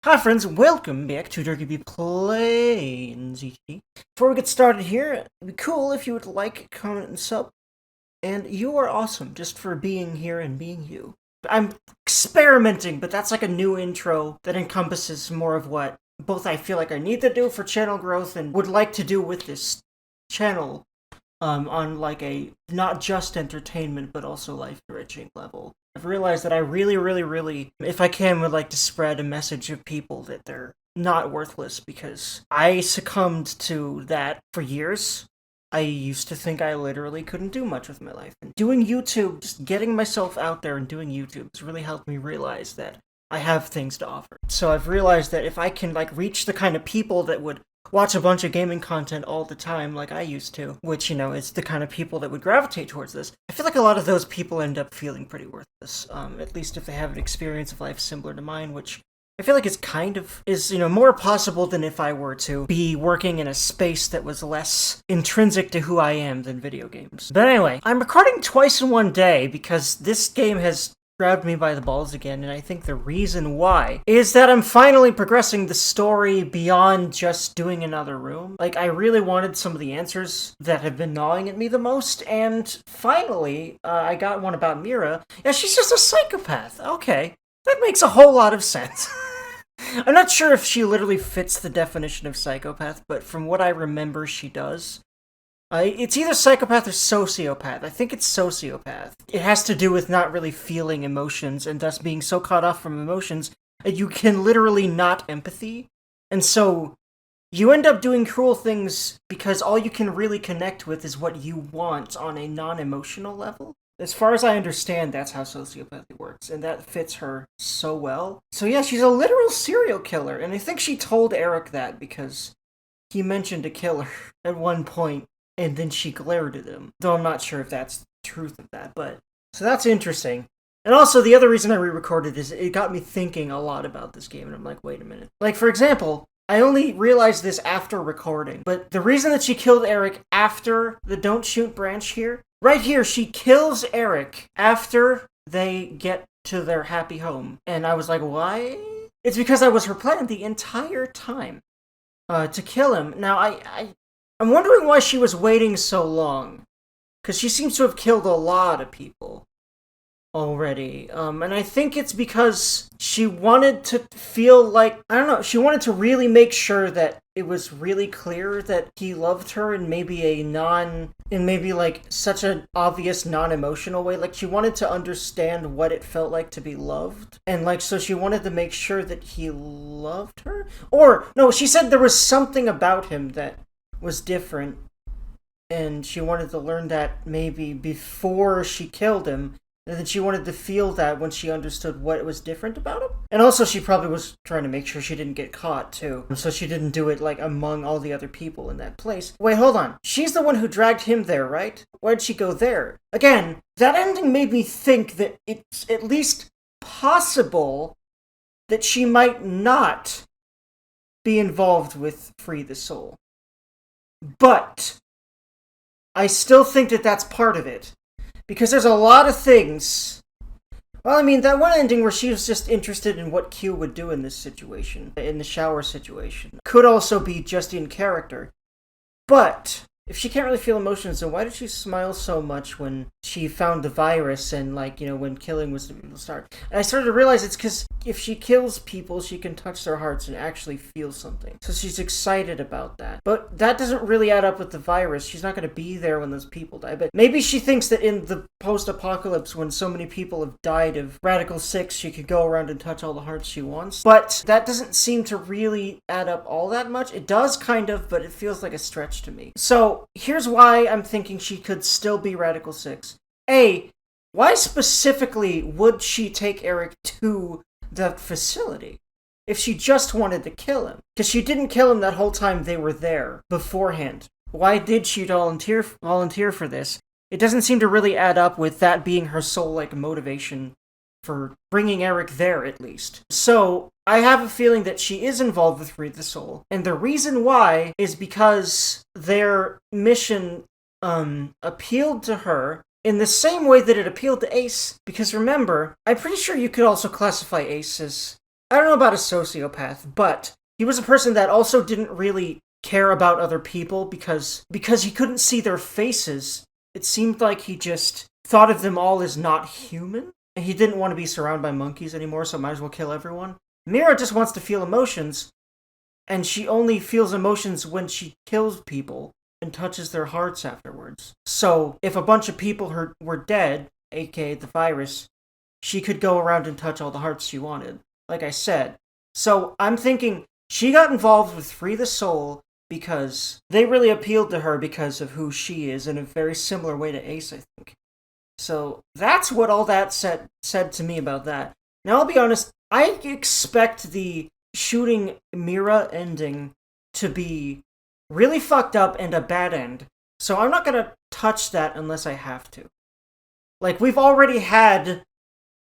Hi friends, welcome back to Dergy Playin ZTD. Before we get started here, it'd be cool if you would like, comment, and sub. And you are awesome just for being here and being you. I'm experimenting, but that's like a new intro that encompasses more of what both I feel like I need to do for channel growth and would like to do with this channel on like a not just entertainment but also life enriching level. I've realized that I really, if I can, would like to spread a message of people that they're not worthless because I succumbed to that for years. I used to think I literally couldn't do much with my life. And doing YouTube, just getting myself out there and doing YouTube has really helped me realize that I have things to offer. So I've realized that if I can like reach the kind of people that would watch a bunch of gaming content all the time like I used to, which, is the kind of people that would gravitate towards this. I feel like a lot of those people end up feeling pretty worthless, at least if they have an experience of life similar to mine, which I feel like is more possible than if I were to be working in a space that was less intrinsic to who I am than video games. But anyway, I'm recording twice in one day because this game has grabbed me by the balls again, and I think the reason why is that I'm finally progressing the story beyond just doing another room. Like, I really wanted some of the answers that have been gnawing at me the most, and finally, I got one about Mira. Yeah, she's just a psychopath. Okay, that makes a whole lot of sense. I'm not sure if she literally fits the definition of psychopath, but from what I remember, she does. It's either psychopath or sociopath. I think it's sociopath. It has to do with not really feeling emotions and thus being so caught off from emotions that you can literally not empathy. And so you end up doing cruel things because all you can really connect with is what you want on a non-emotional level. As far as I understand, that's how sociopathy works, and that fits her so well. So yeah, she's a literal serial killer, and I think she told Eric that because he mentioned a killer at one point. And then she glared at him. Though I'm not sure if that's the truth of that, but... So that's interesting. And also, the other reason I re-recorded is it got me thinking a lot about this game, and I'm like, wait a minute. Like, for example, I only realized this after recording, but the reason that she killed Eric after the don't shoot branch here, right here, she kills Eric after they get to their happy home. And I was like, why? It's because that was her plan the entire time. To kill him. Now, I'm wondering why she was waiting so long. Because she seems to have killed a lot of people already. And I think it's because she wanted to feel like, I don't know, she wanted to really make sure that it was really clear that he loved her in maybe like such an obvious non-emotional way. Like, she wanted to understand what it felt like to be loved. And like, so she wanted to make sure that he loved her? Or, no, she said there was something about him that was different, and she wanted to learn that maybe before she killed him, and then she wanted to feel that when she understood what was different about him. And also, she probably was trying to make sure she didn't get caught, too. So she didn't do it, like, among all the other people in that place. Wait, hold on. She's the one who dragged him there, right? Why'd she go there? Again, that ending made me think that it's at least possible that she might not be involved with Free the Soul. But I still think that that's part of it. Because there's a lot of things. Well, I mean, that one ending where she was just interested in what Q would do in this situation, in the shower situation, could also be just in character. But if she can't really feel emotions, then why did she smile so much when she found the virus and, like, when killing was the start? And I started to realize it's because if she kills people, she can touch their hearts and actually feel something. So she's excited about that. But that doesn't really add up with the virus. She's not going to be there when those people die. But maybe she thinks that in the post-apocalypse, when so many people have died of Radical 6, she could go around and touch all the hearts she wants. But that doesn't seem to really add up all that much. It does kind of, but it feels like a stretch to me. So here's why I'm thinking she could still be Radical 6. A, why specifically would she take Eric to the facility if she just wanted to kill him? Because she didn't kill him that whole time they were there beforehand. Why did she volunteer for this? It doesn't seem to really add up with that being her sole, like, motivation for bringing Eric there, at least. So I have a feeling that she is involved with Free the Soul, and the reason why is because their mission appealed to her in the same way that it appealed to Ace, because remember, I'm pretty sure you could also classify Ace as I don't know about a sociopath, but he was a person that also didn't really care about other people because he couldn't see their faces. It seemed like he just thought of them all as not human, and he didn't want to be surrounded by monkeys anymore, so might as well kill everyone. Mira just wants to feel emotions, and she only feels emotions when she kills people and touches their hearts afterwards. So, if a bunch of people were dead, aka the virus, she could go around and touch all the hearts she wanted, like I said. So, I'm thinking she got involved with Free the Soul because they really appealed to her because of who she is in a very similar way to Ace, I think. So, that's what all that said to me about that. Now, I'll be honest, I expect the shooting Mira ending to be really fucked up and a bad end, so I'm not gonna touch that unless I have to. Like, we've already had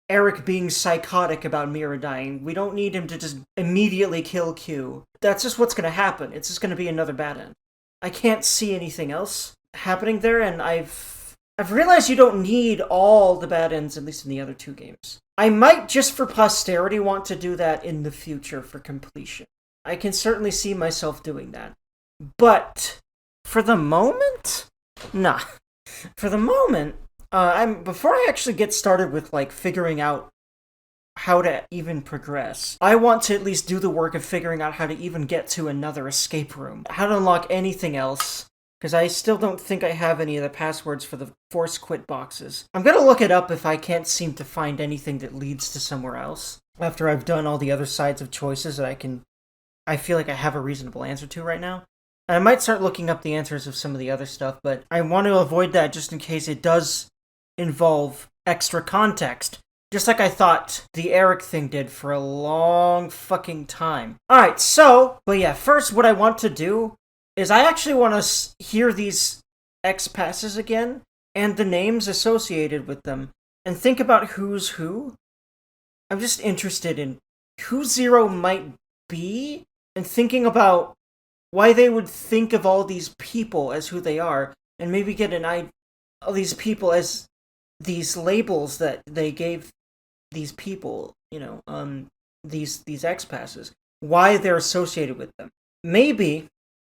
Eric being psychotic about Mira dying. We don't need him to just immediately kill Q. That's just what's gonna happen. It's just gonna be another bad end. I can't see anything else happening there, and I've realized you don't need all the bad ends, at least in the other two games. I might, just for posterity, want to do that in the future for completion. I can certainly see myself doing that. But, for the moment? Nah. For the moment, before I actually get started with, like, figuring out how to even progress, I want to at least do the work of figuring out how to even get to another escape room. How to unlock anything else. Because I still don't think I have any of the passwords for the force quit boxes. I'm gonna look it up if I can't seem to find anything that leads to somewhere else. After I've done all the other sides of choices that I feel like I have a reasonable answer to right now. And I might start looking up the answers of some of the other stuff, but I want to avoid that just in case it does involve extra context. Just like I thought the Eric thing did for a long fucking time. Alright, but yeah, first what I want to do is I actually want to hear these X passes again, and the names associated with them, and think about who's who. I'm just interested in who Zero might be, and thinking about why they would think of all these people as who they are, and maybe get an idea of these people as these labels that they gave these people, these X passes, why they're associated with them. Maybe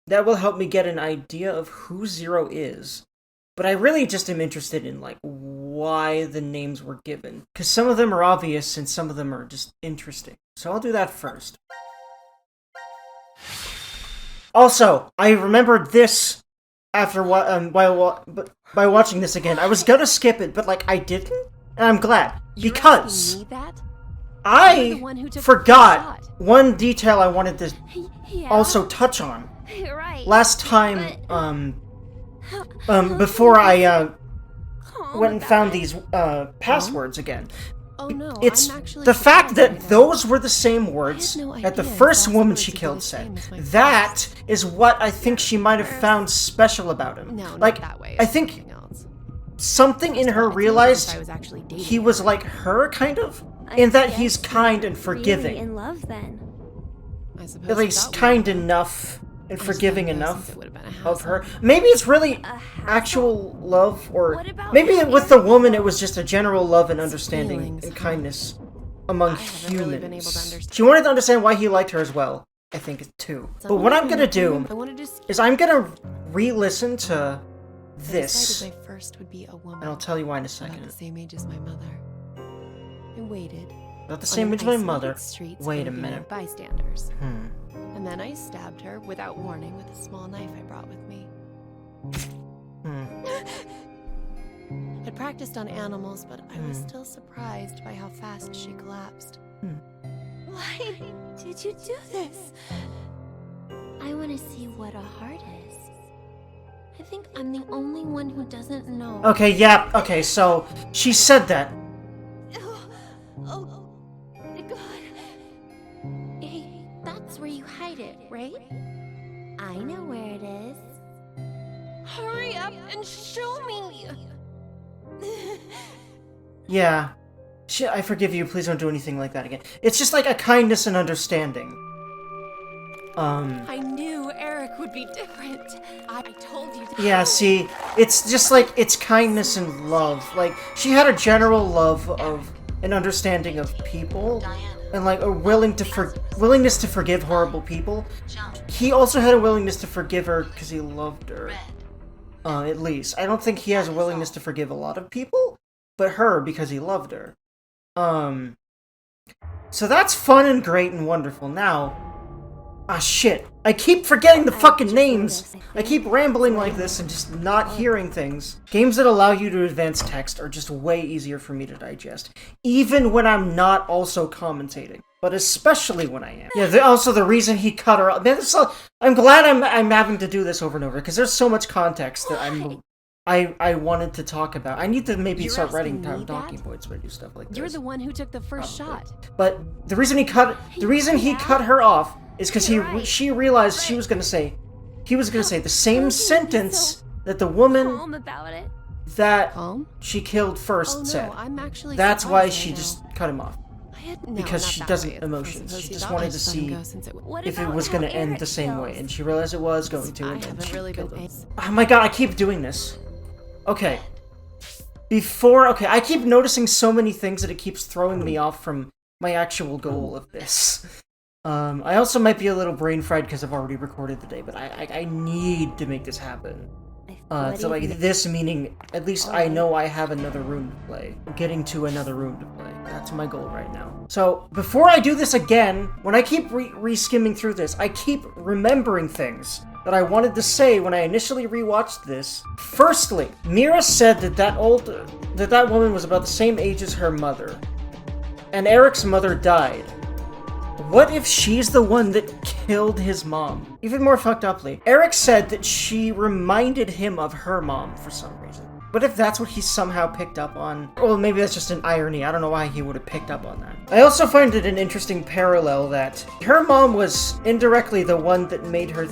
that will help me get an idea of who Zero is. But I really just am interested in, like, why the names were given. Because some of them are obvious and some of them are just interesting. So I'll do that first. Also, I remembered this after by watching this again. I was gonna skip it, but, like, I didn't. And I'm glad. Because I forgot one detail I wanted to also touch on. Right. Last time, before I went and found these passwords again. Oh no, it's I'm actually the fact that surprised. those were the same words that the first woman she killed said. That is what I think she might have found special about him. No, not like, that way. I think something in her realized he was like her, kind of, in that he's kind and forgiving. Really in love, then. I suppose At least kind enough and forgiving enough it would have been a of hassle. her. Maybe it's really actual love, or maybe with the woman it was just a general love and understanding Feelings, and huh? kindness among I haven't really been able to humans. understand. She wanted to understand why he liked her as well, I think, too. But what I'm gonna do I wanted to see is I'm gonna re-listen to I this, decided my first would be a woman. and I'll tell you why in a about second. the same age as my mother. I waited. About the on same an age as my isolated mother. street Wait a surrounded by minute. Bystanders. Hmm. And then I stabbed her without warning with a small knife I brought with me. Hmm. I'd practiced on animals, but I was Hmm. still surprised by how fast she collapsed. Why did you do this? I want to see what a heart is. I think I'm the only one who doesn't know. Okay, yeah, okay, so she said that. Oh, my God. Hey, that's where you hide it, right? I know where it is. Hurry up and show me! Yeah. I forgive you, please don't do anything like that again. It's just like a kindness and understanding. I knew Eric would be different. I told you to. Yeah, see, it's just like, it's kindness and love. Like, she had a general love of, an understanding of people, and like a willingness to forgive horrible people. He also had a willingness to forgive her because he loved her. At least. I don't think he has a willingness to forgive a lot of people, but her because he loved her. So that's fun and great and wonderful. Now, shit. I keep forgetting the fucking names! I keep rambling like this and just not hearing things. Games that allow you to advance text are just way easier for me to digest. Even when I'm not also commentating. But especially when I am. Yeah, also the reason he cut her off. I'm glad I'm having to do this over and over, because there's so much context that I wanted to talk about. I need to maybe start writing down talking points when I do stuff like this. You're the one who took the first shot. But the reason he cut her off is because she realized he was gonna say the same sentence that the woman that she killed first said. That's why she just cut him off. Because she doesn't emotions. She just wanted to see if it was going to end the same way, and she realized it was going to, and then she killed him. Oh my god, I keep doing this. Okay. I keep noticing so many things that it keeps throwing me off from my actual goal of this. I also might be a little brain fried because I've already recorded the day, but I need to make this happen. So like this meaning, at least I know I have another room to play. Getting to another room to play. That's my goal right now. So, before I do this again, when I keep re-skimming through this, I keep remembering things that I wanted to say when I initially rewatched this. Firstly, Mira said that woman was about the same age as her mother. And Eric's mother died. What if she's the one that killed his mom? Even more fucked uply, Eric said that she reminded him of her mom for some reason. What if that's what he somehow picked up on? Well, maybe that's just an irony. I don't know why he would have picked up on that. I also find it an interesting parallel that her mom was indirectly the one that made her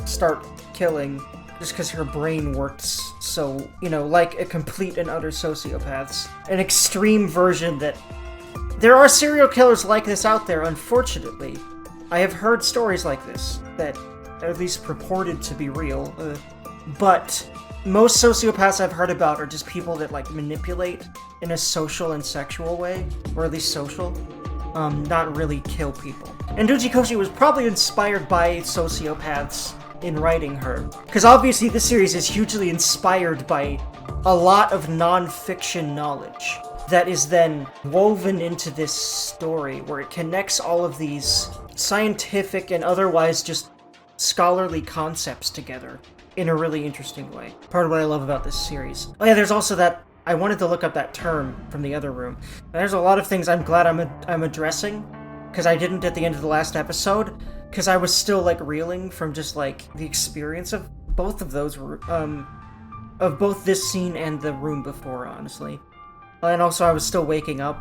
start killing, just because her brain worked so, like a complete and utter sociopath's. An extreme version that... There are serial killers like this out there, unfortunately. I have heard stories like this, that are at least purported to be real, but most sociopaths I've heard about are just people that, like, manipulate in a social and sexual way, or at least social, not really kill people. And Uchikochi was probably inspired by sociopaths in writing her, because obviously this series is hugely inspired by a lot of non-fiction knowledge that is then woven into this story, where it connects all of these scientific and otherwise just scholarly concepts together in a really interesting way. Part of what I love about this series. Oh yeah, there's also that, I wanted to look up that term from the other room. There's a lot of things I'm glad I'm addressing, because I didn't at the end of the last episode, because I was still, like, reeling from just, like, the experience of both of those, of both this scene and the room before, honestly. And also I was still waking up.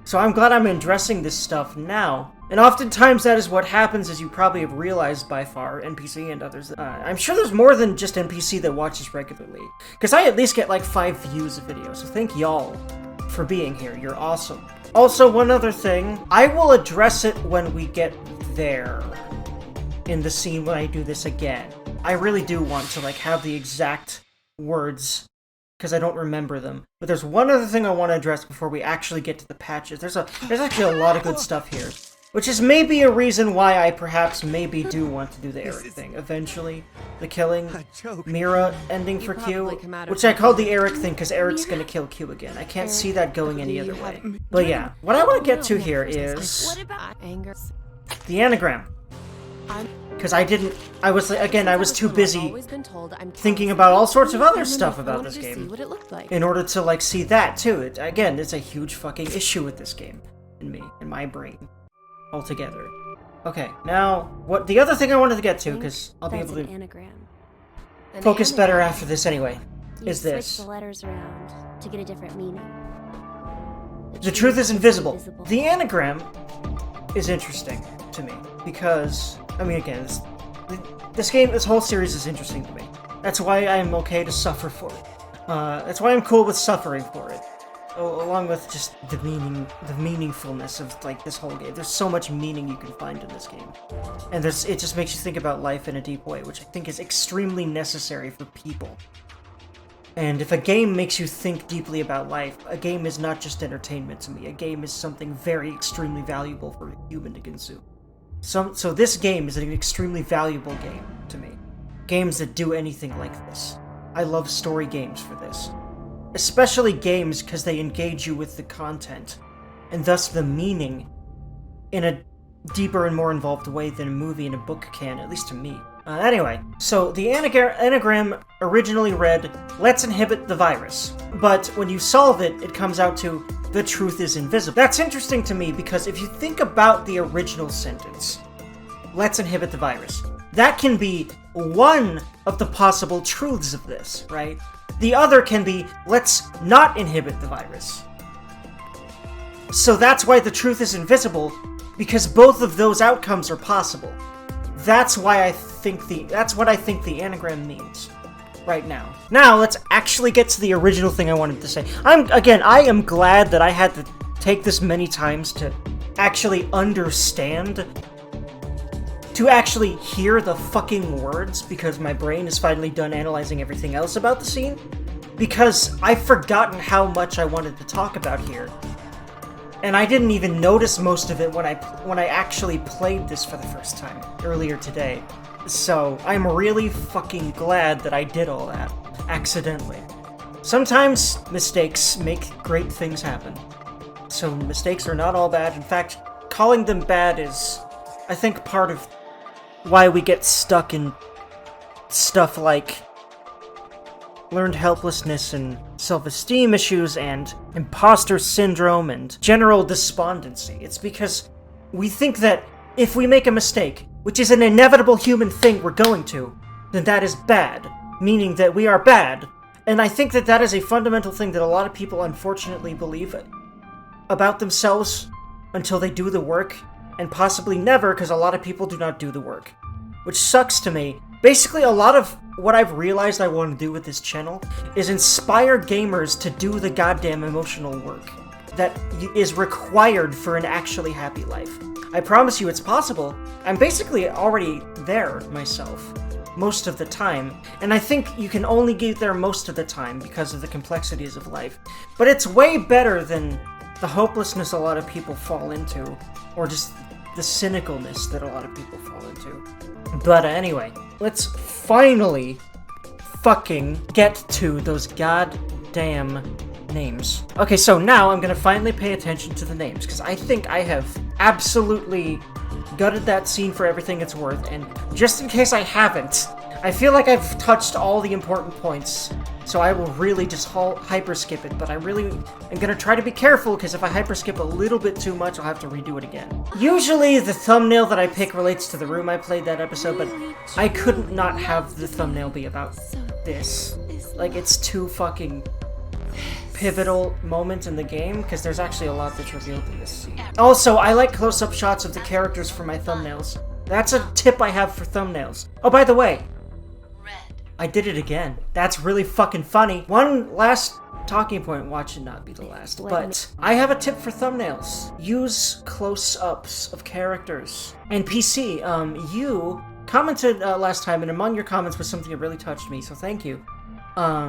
So I'm glad I'm addressing this stuff now. And oftentimes that is what happens, as you probably have realized by far, NPC and others. I'm sure there's more than just NPC that watches regularly. Because I at least get like 5 views a video, so thank y'all for being here. You're awesome. Also, one other thing. I will address it when we get there. In the scene when I do this again. I really do want to like have the exact words, because I don't remember them. But there's one other thing I want to address before we actually get to the patches. There's actually a lot of good stuff here. Which is maybe a reason why I perhaps maybe do want to do the Eric thing. Eventually, the killing Mira ending for Q. Which I called the Eric thing because Eric's gonna kill Q again. I can't see that going any other way. But yeah, what I want to get to here is the anagram. Because I was too busy thinking about all sorts of other stuff about this game in order to, like, see that, too. It's a huge fucking issue with this game. In my brain. Altogether. Okay, now, the other thing I wanted to get to, because I'll be able to focus better after this anyway, is this. Switch the letters around to get a different meaning. The truth is invisible. The anagram is interesting to me, because... I mean, again, this whole series is interesting to me. That's why I'm okay to suffer for it. That's why I'm cool with suffering for it. Along with just the meaningfulness of, like, this whole game. There's so much meaning you can find in this game. And it just makes you think about life in a deep way, which I think is extremely necessary for people. And if a game makes you think deeply about life, a game is not just entertainment to me. A game is something very extremely valuable for a human to consume. So this game is an extremely valuable game to me. Games that do anything like this. I love story games for this. Especially games because they engage you with the content, and thus the meaning, in a deeper and more involved way than a movie and a book can, at least to me. Anyway, so the anagram originally read, "Let's inhibit the virus." But when you solve it, it comes out to, "The truth is invisible." That's interesting to me because if you think about the original sentence, "Let's inhibit the virus," that can be one of the possible truths of this, right? The other can be, "Let's not inhibit the virus." So that's why the truth is invisible, because both of those outcomes are possible. That's what I think the anagram means right now. Now, let's actually get to the original thing I wanted to say. I am glad that I had to take this many times to actually understand, to actually hear the fucking words, because my brain is finally done analyzing everything else about the scene, because I've forgotten how much I wanted to talk about here. And I didn't even notice most of it when I actually played this for the first time earlier today. So I'm really fucking glad that I did all that accidentally. Sometimes mistakes make great things happen. So mistakes are not all bad. In fact, calling them bad is, I think, part of why we get stuck in stuff like learned helplessness and self-esteem issues and imposter syndrome and general despondency. It's because we think that if we make a mistake, which is an inevitable human thing we're going to, then that is bad, meaning that we are bad. And I think that that is a fundamental thing that a lot of people unfortunately believe about themselves until they do the work, and possibly never, because a lot of people do not do the work. Which sucks to me. Basically, a lot of what I've realized I want to do with this channel is inspire gamers to do the goddamn emotional work that is required for an actually happy life. I promise you it's possible. I'm basically already there myself, most of the time, and I think you can only get there most of the time because of the complexities of life. But it's way better than the hopelessness a lot of people fall into, or just the cynicalness that a lot of people fall into. But anyway, let's finally fucking get to those goddamn names. Okay, so now I'm gonna finally pay attention to the names, because I think I have absolutely gutted that scene for everything it's worth, and just in case I haven't, I feel like I've touched all the important points, so I will really just hyperskip it, but I really am gonna try to be careful, because if I hyperskip a little bit too much, I'll have to redo it again. Usually the thumbnail that I pick relates to the room I played that episode, but I couldn't not have the thumbnail be about this. Like, it's too fucking pivotal moment in the game, because there's actually a lot that's revealed in this scene. Also, I like close-up shots of the characters for my thumbnails. That's a tip I have for thumbnails. Oh, by the way, I did it again. That's really fucking funny. One last talking point, watch it not be the last, but I have a tip for thumbnails. Use close-ups of characters. And PC, you commented last time, and among your comments was something that really touched me, so thank you. I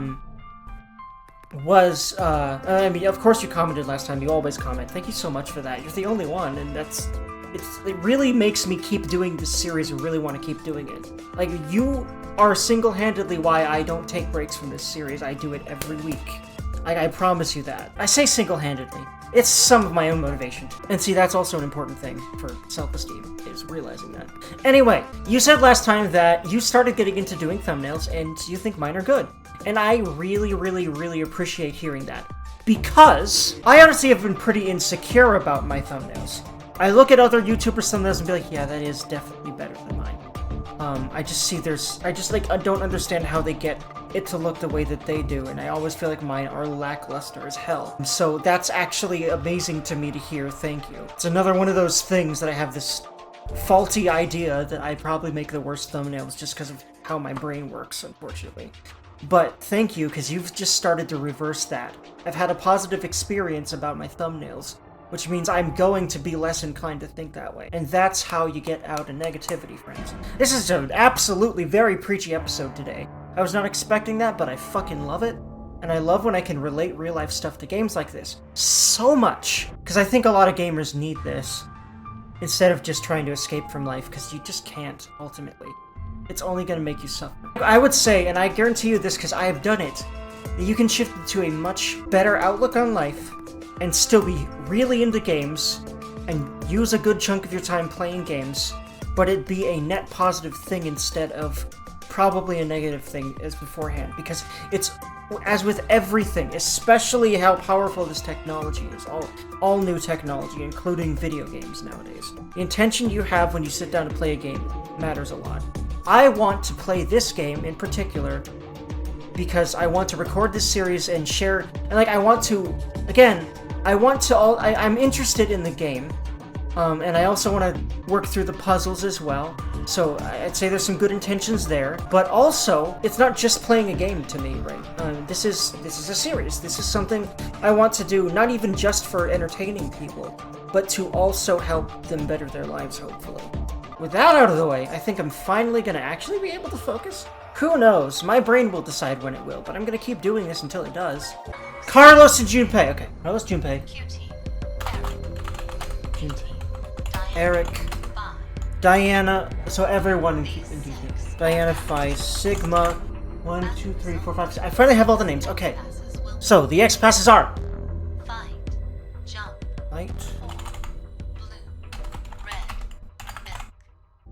mean, of course you commented last time, you always comment. Thank you so much for that. You're the only one, and it really makes me keep doing this series and really want to keep doing it. Like, you are single-handedly why I don't take breaks from this series. I do it every week. I promise you that. I say single-handedly. It's some of my own motivation. And see, that's also an important thing for self-esteem, is realizing that. Anyway, you said last time that you started getting into doing thumbnails, and you think mine are good. And I really, really, really appreciate hearing that. Because I honestly have been pretty insecure about my thumbnails. I look at other YouTubers' thumbnails and be like, yeah, that is definitely better than mine. I don't understand how they get it to look the way that they do, and I always feel like mine are lackluster as hell. So that's actually amazing to me to hear, thank you. It's another one of those things that I have this faulty idea that I probably make the worst thumbnails just because of how my brain works, unfortunately. But thank you, because you've just started to reverse that. I've had a positive experience about my thumbnails, which means I'm going to be less inclined to think that way. And that's how you get out of negativity, friends. This is an absolutely very preachy episode today. I was not expecting that, but I fucking love it. And I love when I can relate real-life stuff to games like this. So much! Because I think a lot of gamers need this. Instead of just trying to escape from life, because you just can't, ultimately. It's only going to make you suffer. I would say, and I guarantee you this because I have done it, that you can shift to a much better outlook on life and still be really into games and use a good chunk of your time playing games, but it be a net positive thing instead of probably a negative thing as beforehand, because it's, as with everything, especially how powerful this technology is, all new technology, including video games nowadays. The intention you have when you sit down to play a game matters a lot. I want to play this game in particular because I want to record this series and share, and like I want to, again, I'm interested in the game, and I also want to work through the puzzles as well. So I'd say there's some good intentions there, but also it's not just playing a game to me, right? This is a series. This is something I want to do, not even just for entertaining people, but to also help them better their lives, hopefully. With that out of the way, I think I'm finally gonna actually be able to focus. Who knows? My brain will decide when it will, but I'm gonna keep doing this until it does. Carlos and Junpei. Okay, Carlos, Junpei. Eric. Diana, so everyone in Diana, Phi, Sigma, 1, 2, 3, 4, 5, 6. I finally have all the names. Okay. So the X passes are fight, jump, light, blue, red,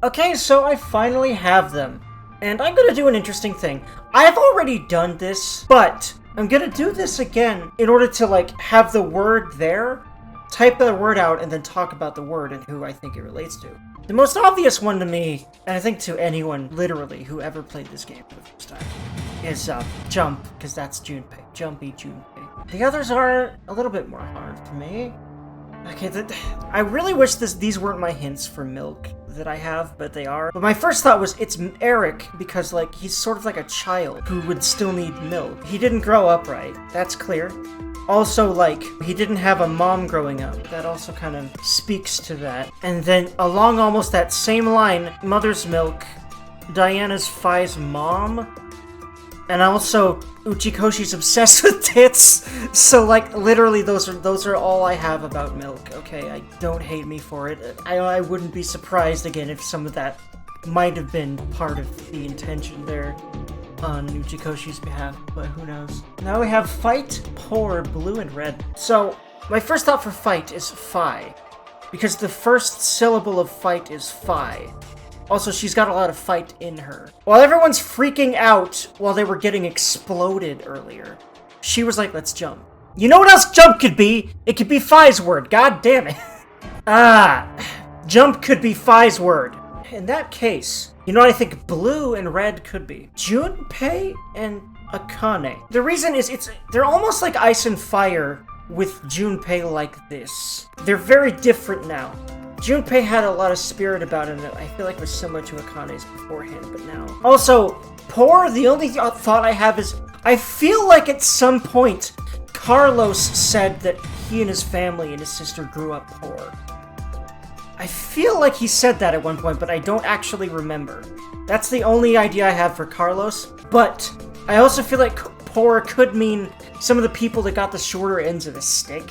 okay, so I finally have them. And I'm gonna do an interesting thing. I've already done this, but I'm gonna do this again in order to like have the word there, type the word out, and then talk about the word and who I think it relates to. The most obvious one to me, and I think to anyone, literally, who ever played this game for the first time, is Jump, because that's Junpei. Jumpy Junpei. The others are a little bit more hard for me. Okay, I really wish these weren't my hints for Milk that I have, but they are. But my first thought was, it's Eric, because, like, he's sort of like a child who would still need milk. He didn't grow up right, that's clear. Also, like, he didn't have a mom growing up. That also kind of speaks to that. And then, along almost that same line, Mother's Milk, Diana's Phi's mom, and also Uchikoshi's obsessed with tits. So, like, literally, those are all I have about Milk. Okay, I don't hate me for it. I wouldn't be surprised again if some of that might have been part of the intention there on Uchikoshi's behalf, but who knows. Now we have Fight, Pour, Blue, and Red. So, my first thought for Fight is Phi, because the first syllable of Fight is Phi. Also, she's got a lot of fight in her. While everyone's freaking out while they were getting exploded earlier, she was like, let's jump. You know what else jump could be? It could be Phi's word, god damn it. Jump could be Phi's word. In that case, you know what I think Blue and Red could be? Junpei and Akane. The reason is they're almost like Ice and Fire with Junpei like this. They're very different now. Junpei had a lot of spirit about him that I feel like was similar to Akane's beforehand, but now. Also, Pour, the only thought I have is, I feel like at some point, Carlos said that he and his family and his sister grew up poor. I feel like he said that at one point, but I don't actually remember. That's the only idea I have for Carlos, but I also feel like Pour could mean some of the people that got the shorter ends of the stick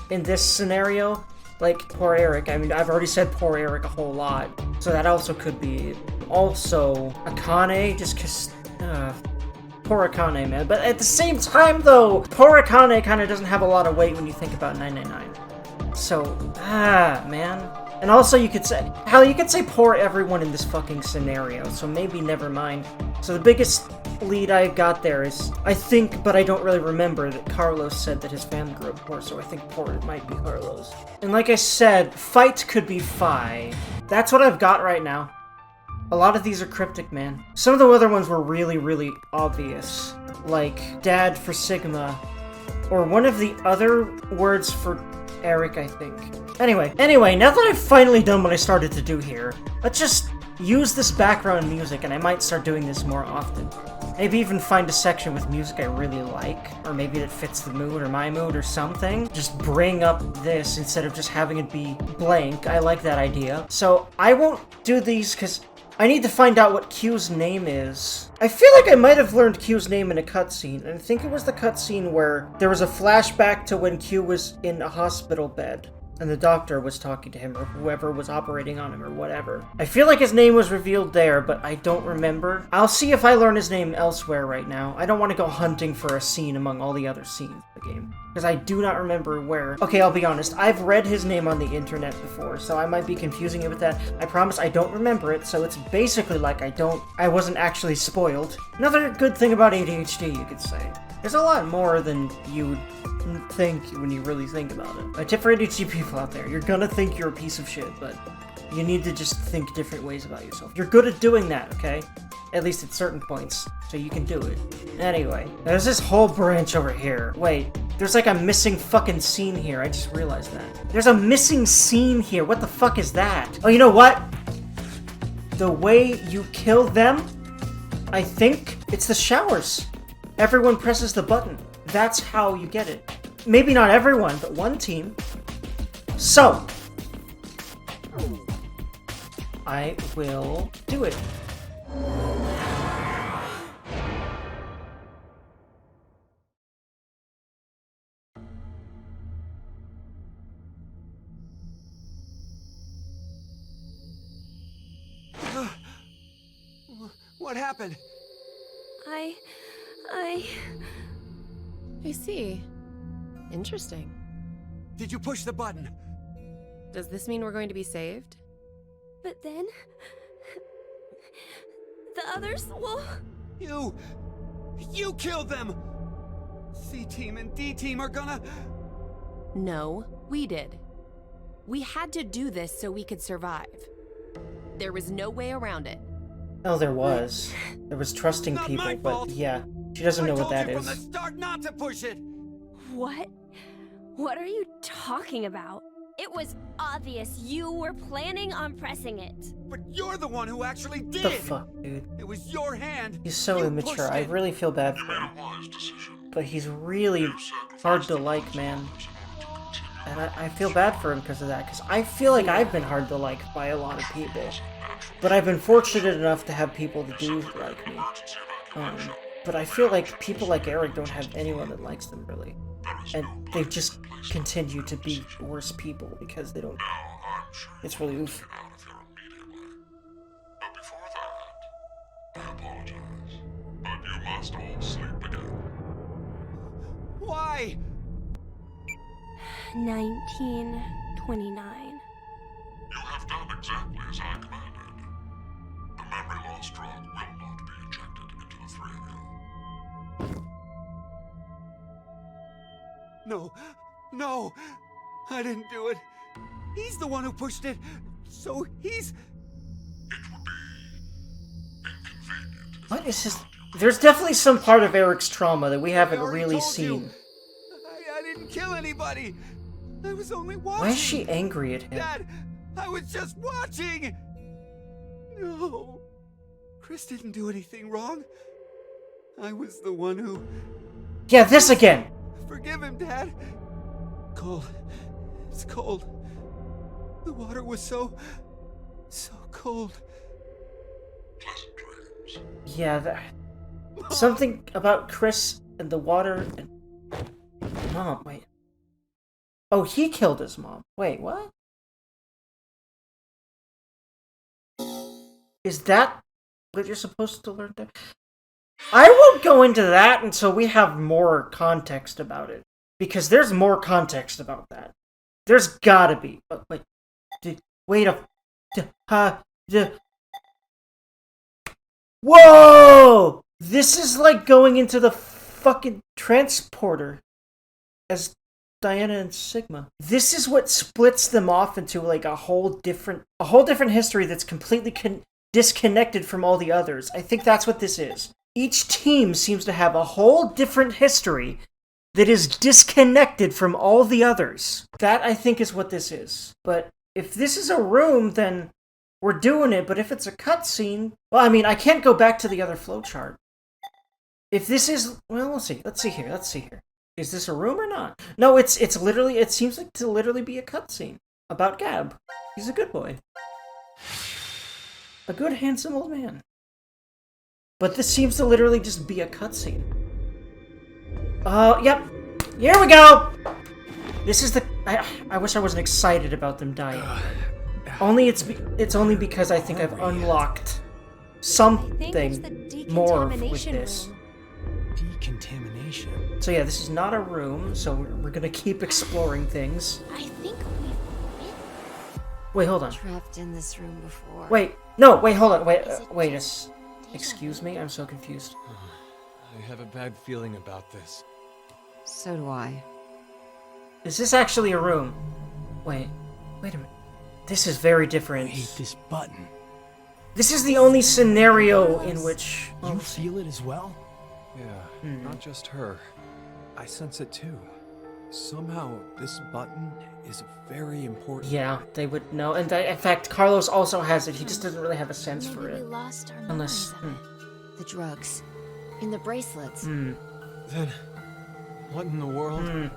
in this scenario. Like Poor Eric. I mean, I've already said Poor Eric a whole lot, so that also could be. Also, Akane, just cause, Poor Akane, man. But at the same time, though, Poor Akane kind of doesn't have a lot of weight when you think about 999. So, man. And also, you could say poor everyone in this fucking scenario, so maybe never mind. So the biggest lead I got there is, I think, but I don't really remember, that Carlos said that his family grew up poor, so I think poor might be Carlos. And like I said, Fight could be Phi. That's what I've got right now. A lot of these are cryptic, man. Some of the other ones were really, really obvious. Like Dad for Sigma, or one of the other words for Eric, I think. Anyway, now that I've finally done what I started to do here, let's just use this background music, and I might start doing this more often. Maybe even find a section with music I really like, or maybe it fits the mood or my mood or something. Just bring up this instead of just having it be blank. I like that idea. So I won't do these because I need to find out what Q's name is. I feel like I might have learned Q's name in a cutscene, and I think it was the cutscene where there was a flashback to when Q was in a hospital bed. And the doctor was talking to him, or whoever was operating on him, or whatever. I feel like his name was revealed there, but I don't remember. I'll see if I learn his name elsewhere right now. I don't want to go hunting for a scene among all the other scenes of the game, because I do not remember where. Okay, I'll be honest. I've read his name on the internet before, so I might be confusing it with that. I promise I don't remember it, so it's basically like I wasn't actually spoiled. Another good thing about ADHD, you could say. There's a lot more than you would think when you really think about it. A tip for ADHD people out there, you're gonna think you're a piece of shit, but you need to just think different ways about yourself. You're good at doing that, okay? At least at certain points, so you can do it. Anyway, there's this whole branch over here. Wait, there's like a missing fucking scene here. I just realized that. There's a missing scene here. What the fuck is that? Oh, you know what? The way you kill them, I think it's the showers. Everyone presses the button. That's how you get it. Maybe not everyone, but one team. So, I will do it. What happened? I see. Interesting. Did you push the button? Does this mean we're going to be saved? But then... the others will... You killed them! C-Team and D-Team are gonna... No, we did. We had to do this so we could survive. There was no way around it. Oh, there was. There was trusting Not people, my but fault. yeah. She doesn't know what that I told is. you from the start not to push it! What? What are you talking about? It was obvious you were planning on pressing it. But you're the one who actually did What the it! fuck, dude? It was your hand! He's so You immature. pushed I it. really feel bad for him. But he's really hard to like, man. And I feel bad for him because of that, because I feel like I've been hard to like by a lot of people. But I've been fortunate enough to have people that do like me. But I feel like people like Eric don't have anyone that likes them, really. And they just continue to be worse people because they don't... It's really oof. But before that, I apologize. But you must all sleep again. Why? 1929. You have done exactly as I commanded. The memory loss drug will not be injected into the three of you. No, I didn't do it. He's the one who pushed it, so he's... It would be inconvenient. What is this? There's definitely some part of Eric's trauma that we haven't I already really told you. seen. I didn't kill anybody. I was only watching. Why is she angry at him? Dad, I was just watching. No, Chris didn't do anything wrong. I was the one who... Yeah, this again! Forgive him, Dad. Cold. It's cold. The water was so cold. Pleasant dreams. Yeah, something about Chris and the water and... Mom, wait. Oh, he killed his mom. Wait, what? Is that what you're supposed to learn there? I won't go into that until we have more context about it. Because there's more context about that. There's gotta be. But wait. Whoa! This is like going into the fucking transporter as Diana and Sigma. This is what splits them off into like a whole different history that's completely disconnected from all the others. I think that's what this is. Each team seems to have a whole different history that is disconnected from all the others. That, I think, is what this is. But if this is a room, then we're doing it. But if it's a cutscene... Well, I mean, I can't go back to the other flowchart. If this is... Well, we'll see. Let's see here. Is this a room or not? No, it's literally... It seems like to literally be a cutscene about Gab. He's a good boy. A good, handsome old man. But this seems to literally just be a cutscene. Oh, yep. Here we go! This is the... I wish I wasn't excited about them dying. It's only because I think I've unlocked something more with this. Decontamination. So yeah, this is not a room, so we're gonna keep exploring things. I think we've been Wait, hold on. trapped in this room before. Wait, no, wait, hold on, wait, excuse me, I'm so confused. I have a bad feeling about this. So do I. Is this actually a room? Wait a minute. This is very I different. hate this button. This is the only scenario in which... You feel it as well? Yeah, not just her. I sense it too. Somehow, this button is very important. Yeah, they would know. And in fact, Carlos also has it. He just doesn't really have a sense for Maybe it. we lost our Unless... memories of it. The drugs. In the bracelets. Then, what in the world?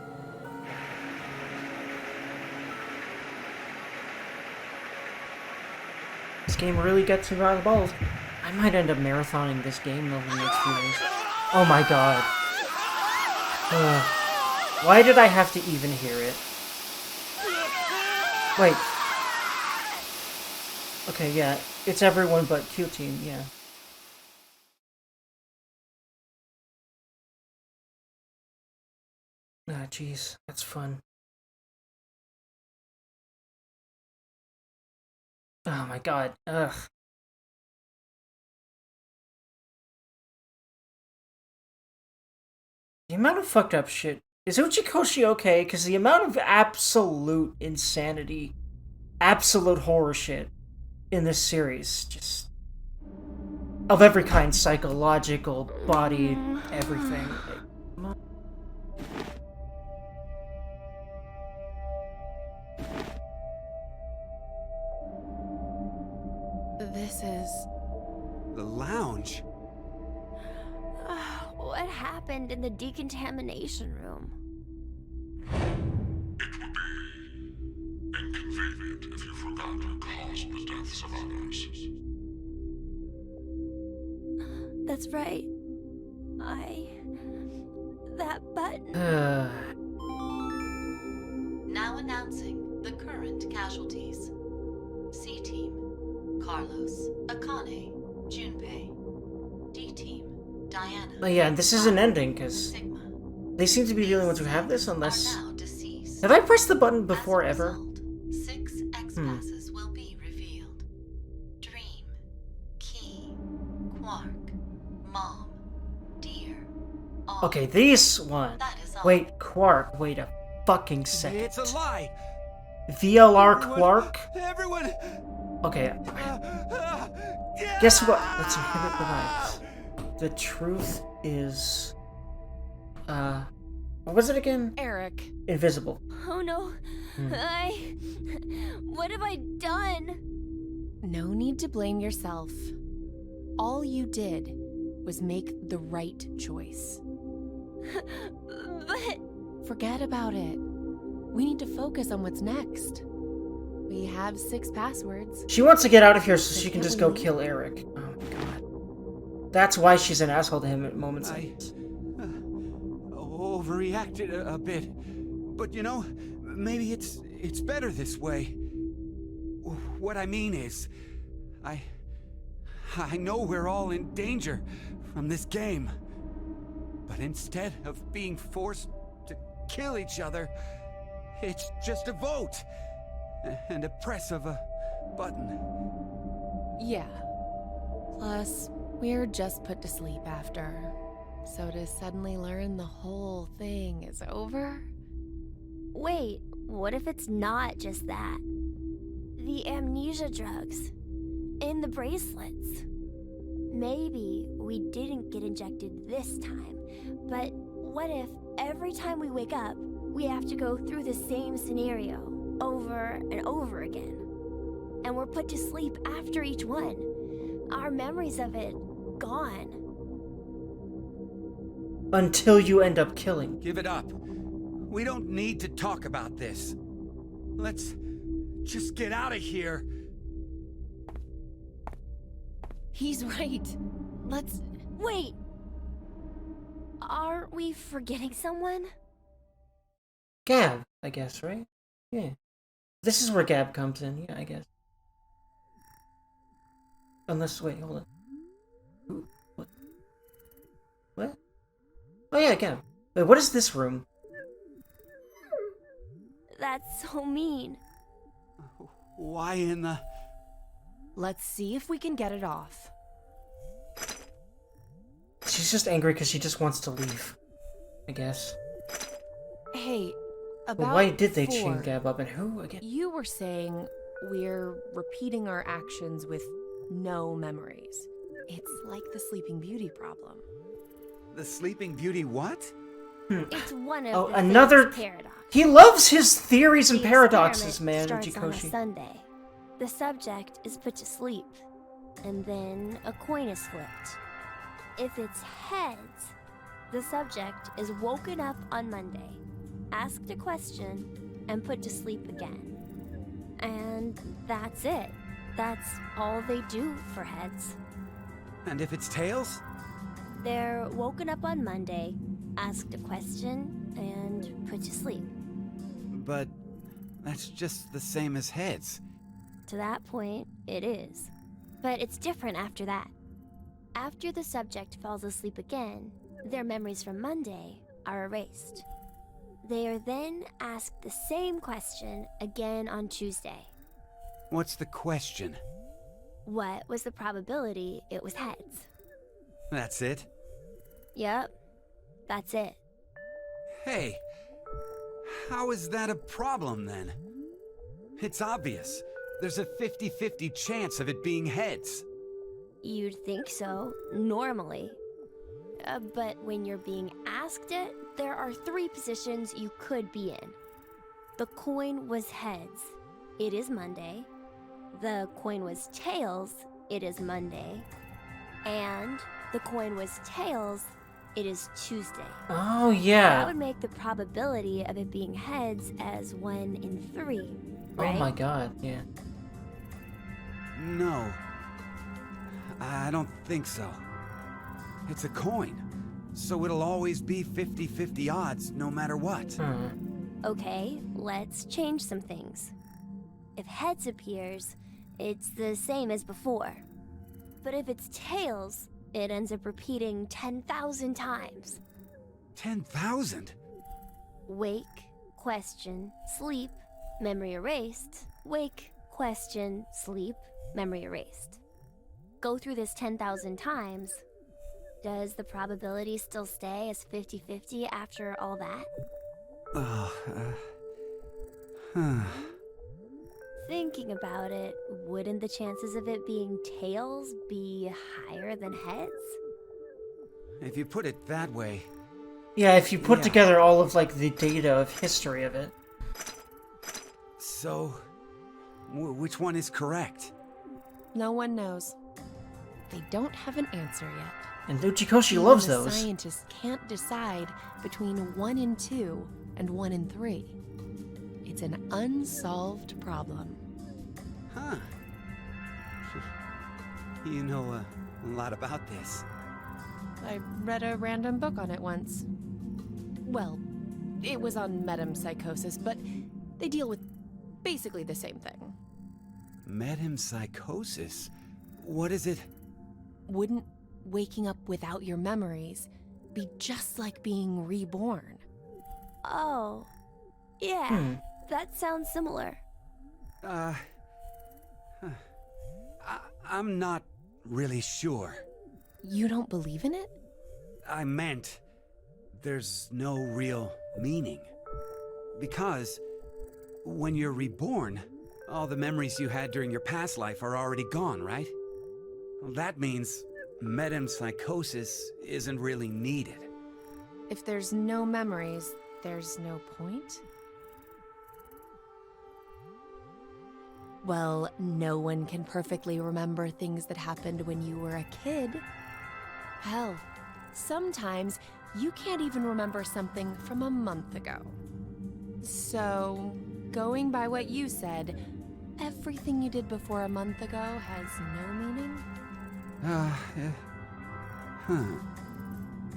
This game really gets me by the balls. I might end up marathoning this game over the next few days. Oh my god. Why did I have to even hear it? Wait. Okay, yeah. It's everyone but Q Team, yeah. Ah, jeez. That's fun. Oh my god. Ugh. The amount of fucked up shit. Is Uchikochi okay? Because the amount of absolute insanity, absolute horror shit in this series, just... of every kind, psychological, body, everything. This is... The lounge? What happened in the decontamination room? It would be inconvenient if you forgot to cause the deaths of others. That's right. That button. Now announcing the current casualties. C-Team, Carlos, Akane, Junpei. D-Team, Diana. Oh yeah, this is an ending, because Sigma. they seem to be the only ones who have this, unless... Are now deceased. Have I pressed the button As before, a ever? result, 6 X-passes will be revealed. Dream, Key, Quark, Mom, Dear, All. Okay, these one. That is all. Wait, Quark, wait a fucking second. It's a lie! VLR Everyone- Quark? Everyone! Okay, guess what? Let's inhibit the lights. The truth is... what was it again? Eric. Invisible. Oh no. What have I done? No need to blame yourself. All you did was make the right choice. But Forget about it. We need to focus on what's next. We have 6 passwords. She wants to get out of here so she can just go kill Eric. Oh my god. That's why she's an asshole to him at moments like this. Overreacted a bit. But you know, maybe it's better this way. What I mean is, I know we're all in danger from this game. But instead of being forced to kill each other, it's just a vote. And a press of a button. Yeah. Plus, we're just put to sleep after. So to suddenly learn the whole thing is over? wait, what if it's not just that? The amnesia drugs. In the bracelets. Maybe we didn't get injected this time, but what if every time we wake up, we have to go through the same scenario over and over again? And we're put to sleep after each one. Our memories of it gone. Until you end up killing. Give it up. We don't need to talk about this. Let's just get out of here. He's right. Let's... Wait! Aren't we forgetting someone? Gab, I guess, right? Yeah. This is where Gab comes in, yeah, I guess. Unless, wait, hold on. Who? What? What? Oh yeah, Gab. Wait, what is this room? That's so mean. Why in the... Let's see if we can get it off. She's just angry because she just wants to leave, I guess. Hey, But about why did they 4, chain Gab up, and who again? You were saying we're repeating our actions with no memories. It's like the Sleeping Beauty problem. The Sleeping Beauty what? It's one of Oh, the another things paradox. He loves his theories and The paradoxes, man, experiment starts on a Uchikochi. Sunday. The subject is put to sleep, and then a coin is flipped. If it's heads, the subject is woken up on Monday, asked a question, and put to sleep again. And that's it. That's all they do for heads. And if it's tails? They're woken up on Monday, asked a question, and put to sleep. But that's just the same as heads. To that point, it is. But it's different after that. After the subject falls asleep again, their memories from Monday are erased. They are then asked the same question again on Tuesday. What's the question? What was the probability it was heads? That's it? Yep, that's it. Hey, how is that a problem then? It's obvious. There's a 50-50 chance of it being heads. You'd think so, normally. But when you're being asked it, there are 3 positions you could be in. The coin was heads. It is Monday. The coin was tails. It is Monday. And the coin was tails. It is Tuesday. Oh, That yeah. would make the probability of it being heads as 1 in 3, right? Oh my god, yeah. No. I don't think so. It's a coin, so it'll always be 50-50 odds no matter what. Okay, let's change some things. If heads appears, it's the same as before. But if it's tails, it ends up repeating 10,000 times. 10,000? Wake, question, sleep, memory erased. Wake, question, sleep, memory erased. Go through this 10,000 times. Does the probability still stay as 50-50 after all that? Thinking about it, wouldn't the chances of it being tails be higher than heads? If you put it that way. Yeah, if you put Yeah. together all of, like, the data of history of it. So, which one is correct? No one knows. They don't have an answer yet. And Uchikochi Even loves the those. Scientists can't decide between 1 in 2 and 1 in 3. It's an unsolved problem. Huh. You know a lot about this. I read a random book on it once. Well, it was on metempsychosis, but they deal with basically the same thing. Metempsychosis? What is it? Wouldn't waking up without your memories be just like being reborn? Oh, yeah, that sounds similar. I'm not really sure. You don't believe in it? I meant there's no real meaning. Because when you're reborn, all the memories you had during your past life are already gone, right? Well, that means metempsychosis isn't really needed. If there's no memories, there's no point? Well, no one can perfectly remember things that happened when you were a kid. Hell, sometimes you can't even remember something from a month ago. So, going by what you said, everything you did before a month ago has no meaning? Huh.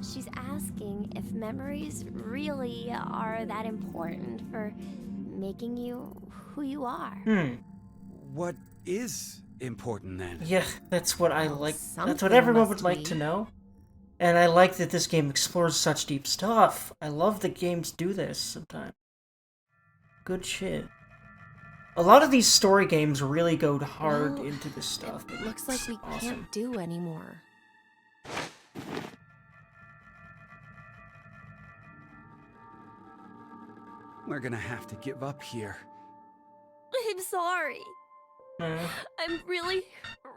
She's asking if memories really are that important for making you who you are. What is important then? Yeah, that's what I Well, like. That's what something everyone would must like be. to know. And I like that this game explores such deep stuff. I love that games do this sometimes. Good shit. A lot of these story games really go hard Well, into this stuff. It looks like we awesome. can't do anymore. We're gonna have to give up here. I'm sorry. I'm really,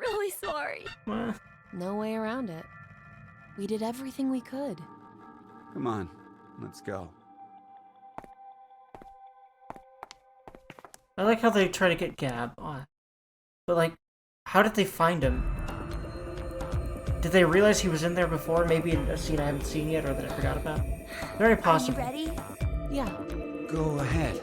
really sorry. No way around it. We did everything we could. Come on, let's go. I like how they try to get Gab. But like, how did they find him? Did they realize he was in there before? Maybe in a scene I haven't seen yet or that I forgot about? Very possible. Are you ready? Yeah. Go ahead.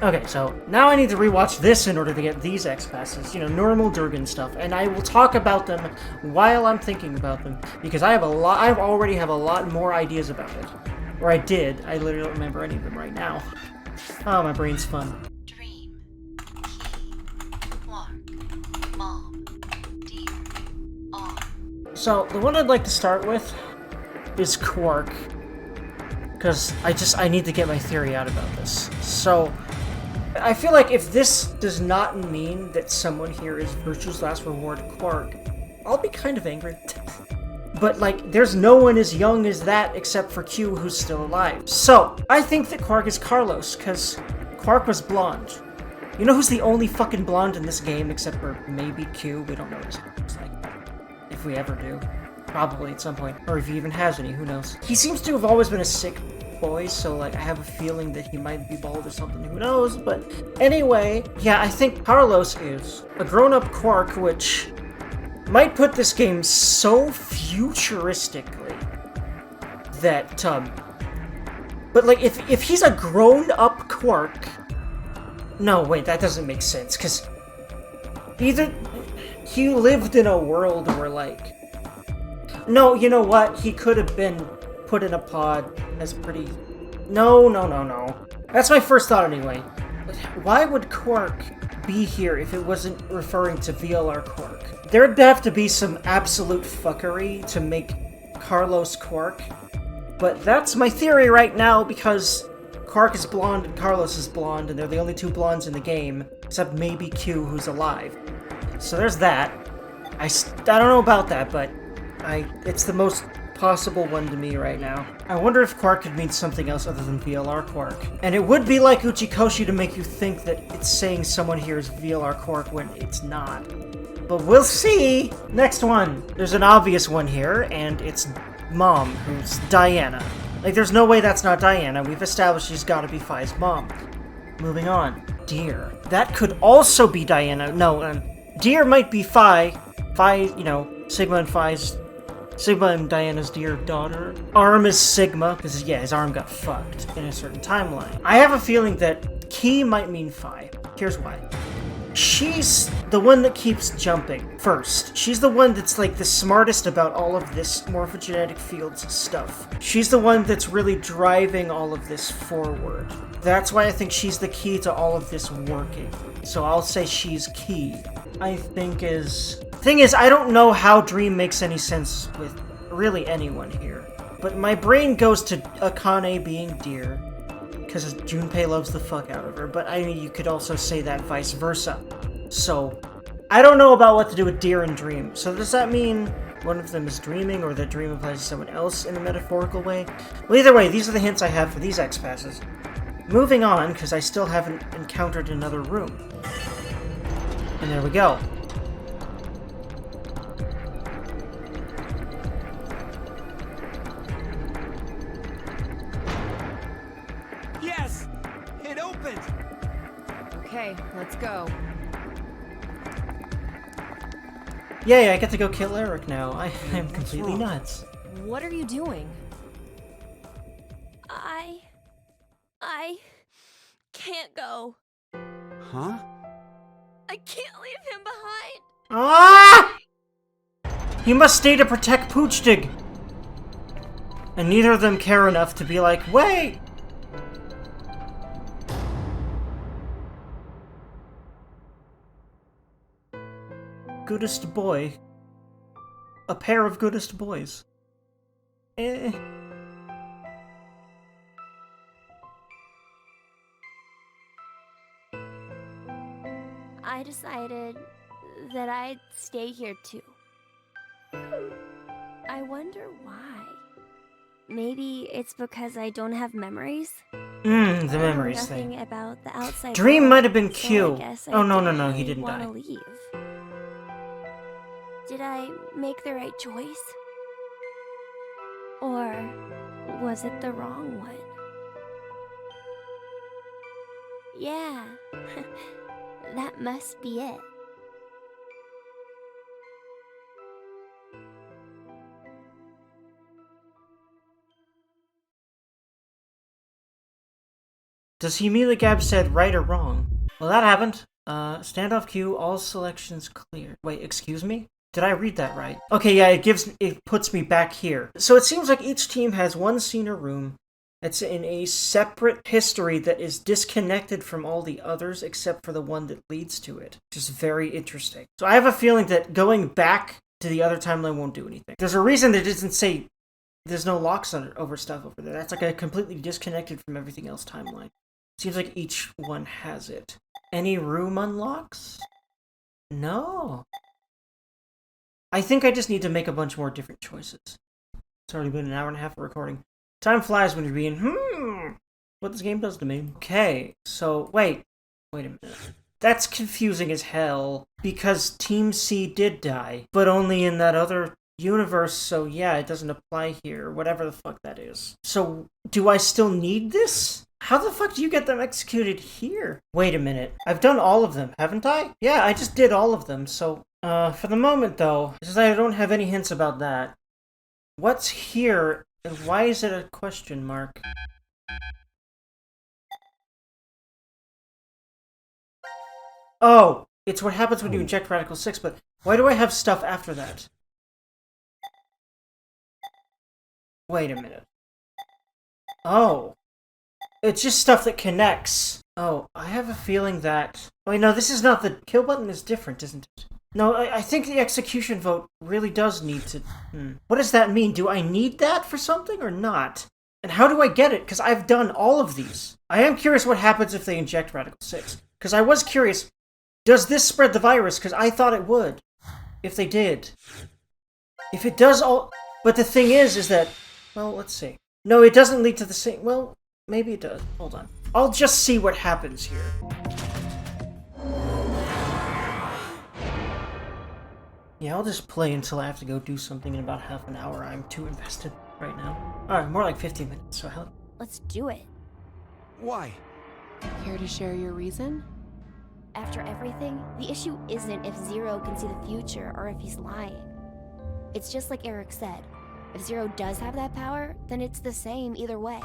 Okay, so now I need to rewatch this in order to get these X-Passes, you know, normal Durgan stuff, and I will talk about them while I'm thinking about them, because I already have a lot more ideas about it. Or I did, I literally don't remember any of them right now. Oh, my brain's fun. Dream. Key. Quark. Mom. Dear. R. So, the one I'd like to start with is Quark, because I need to get my theory out about this. So, I feel like if this does not mean that someone here is Virtue's last reward Quark, I'll be kind of angry. But, like, there's no one as young as that except for Q who's still alive. So, I think that Quark is Carlos, because Quark was blonde. You know who's the only fucking blonde in this game except for maybe Q? We don't know what his hair looks like. If we ever do. Probably at some point. Or if he even has any, who knows. He seems to have always been a sick boy, so like I have a feeling that he might be bald or something, who knows, but anyway, yeah, I think Carlos is a grown-up Quark, which might put this game so futuristically that, but like, if he's a grown-up Quark, no, wait, that doesn't make sense, because either he lived in a world where, like, no, you know what, he could have been put in a pod as pretty... No. That's my first thought anyway. Why would Quark be here if it wasn't referring to VLR Quark? There'd have to be some absolute fuckery to make Carlos Quark. But that's my theory right now because Quark is blonde and Carlos is blonde and they're the only two blondes in the game, except maybe Q who's alive. So there's that. I don't know about that, but it's the most possible one to me right now. I wonder if Quark could mean something else other than VLR Quark. And it would be like Uchikochi to make you think that it's saying someone here is VLR Quark when it's not. But we'll see! Next one! There's an obvious one here, and it's Mom, who's Diana. Like, there's no way that's not Diana. We've established she's gotta be Phi's mom. Moving on. Dear. That could also be Diana. No, Dear might be Phi. Phi, you know, Sigma and Diana's dear daughter. Arm is Sigma, because, yeah, his arm got fucked in a certain timeline. I have a feeling that Key might mean Phi. Here's why. She's the one that keeps jumping first. She's the one that's, like, the smartest about all of this morphogenetic fields stuff. She's the one that's really driving all of this forward. That's why I think she's the key to all of this working. So I'll say she's Key. I think Thing is, I don't know how Dream makes any sense with really anyone here. But my brain goes to Akane being Dear, because Junpei loves the fuck out of her, but I mean, you could also say that vice versa. So, I don't know about what to do with Dear and Dream. So does that mean one of them is dreaming, or that Dream applies to someone else in a metaphorical way? Well, either way, these are the hints I have for these X-Passes. Moving on, because I still haven't encountered another room. And there we go. Yes! It opened! Okay, let's go. Yay, I get to go kill Eric now. I am completely nuts. What are you doing? I can't go. Huh? I can't leave him behind. Ah! He must stay to protect Poochdig. And neither of them care enough to be like, wait! Goodest boy. A pair of goodest boys. Eh. I decided that I'd stay here too. I wonder why. Maybe it's because I don't have memories. The I know memories nothing thing. about the outside Dream world, might have been so Q. I guess Oh, I no, didn't he really didn't wanna die. leave. Did I make the right choice? Or was it the wrong one? Yeah, that must be it. Does he mean the Gab said right or wrong? Well, that happened. Standoff queue, all selections clear. Wait, excuse me? Did I read that right? Okay, yeah, it puts me back here. So it seems like each team has one scene or room that's in a separate history that is disconnected from all the others except for the one that leads to it. Which is very interesting. So I have a feeling that going back to the other timeline won't do anything. There's a reason that it doesn't say there's no locks over stuff over there. That's like a completely disconnected from everything else timeline. Seems like each one has it. Any room unlocks? No. I think I just need to make a bunch more different choices. It's already been an hour and a half of recording. Time flies when you're being, what this game does to me. Okay, so, wait a minute. That's confusing as hell, because Team C did die, but only in that other universe, so yeah, it doesn't apply here, whatever the fuck that is. So, do I still need this? How the fuck do you get them executed here? Wait a minute. I've done all of them, haven't I? Yeah, I just did all of them, so... for the moment, though, since I don't have any hints about that, what's here, and why is it a question mark? Oh! It's what happens when you inject Radical 6, but why do I have stuff after that? Wait a minute. Oh. It's just stuff that connects. Oh, I have a feeling that... Wait, no, this is not the... Kill button is different, isn't it? No, I think the execution vote really does need to... What does that mean? Do I need that for something or not? And how do I get it? Because I've done all of these. I am curious what happens if they inject Radical 6. Because I was curious, does this spread the virus? Because I thought it would. If they did. If it does all... But the thing is that... Well, let's see. No, it doesn't lead to the same... Well... Maybe it does. Hold on. I'll just see what happens here. Yeah, I'll just play until I have to go do something in about half an hour. I'm too invested right now. Alright, more like 15 minutes, so hell... Let's do it. Why? Care to share your reason? After everything, the issue isn't if Zero can see the future or if he's lying. It's just like Eric said. If Zero does have that power, then it's the same either way.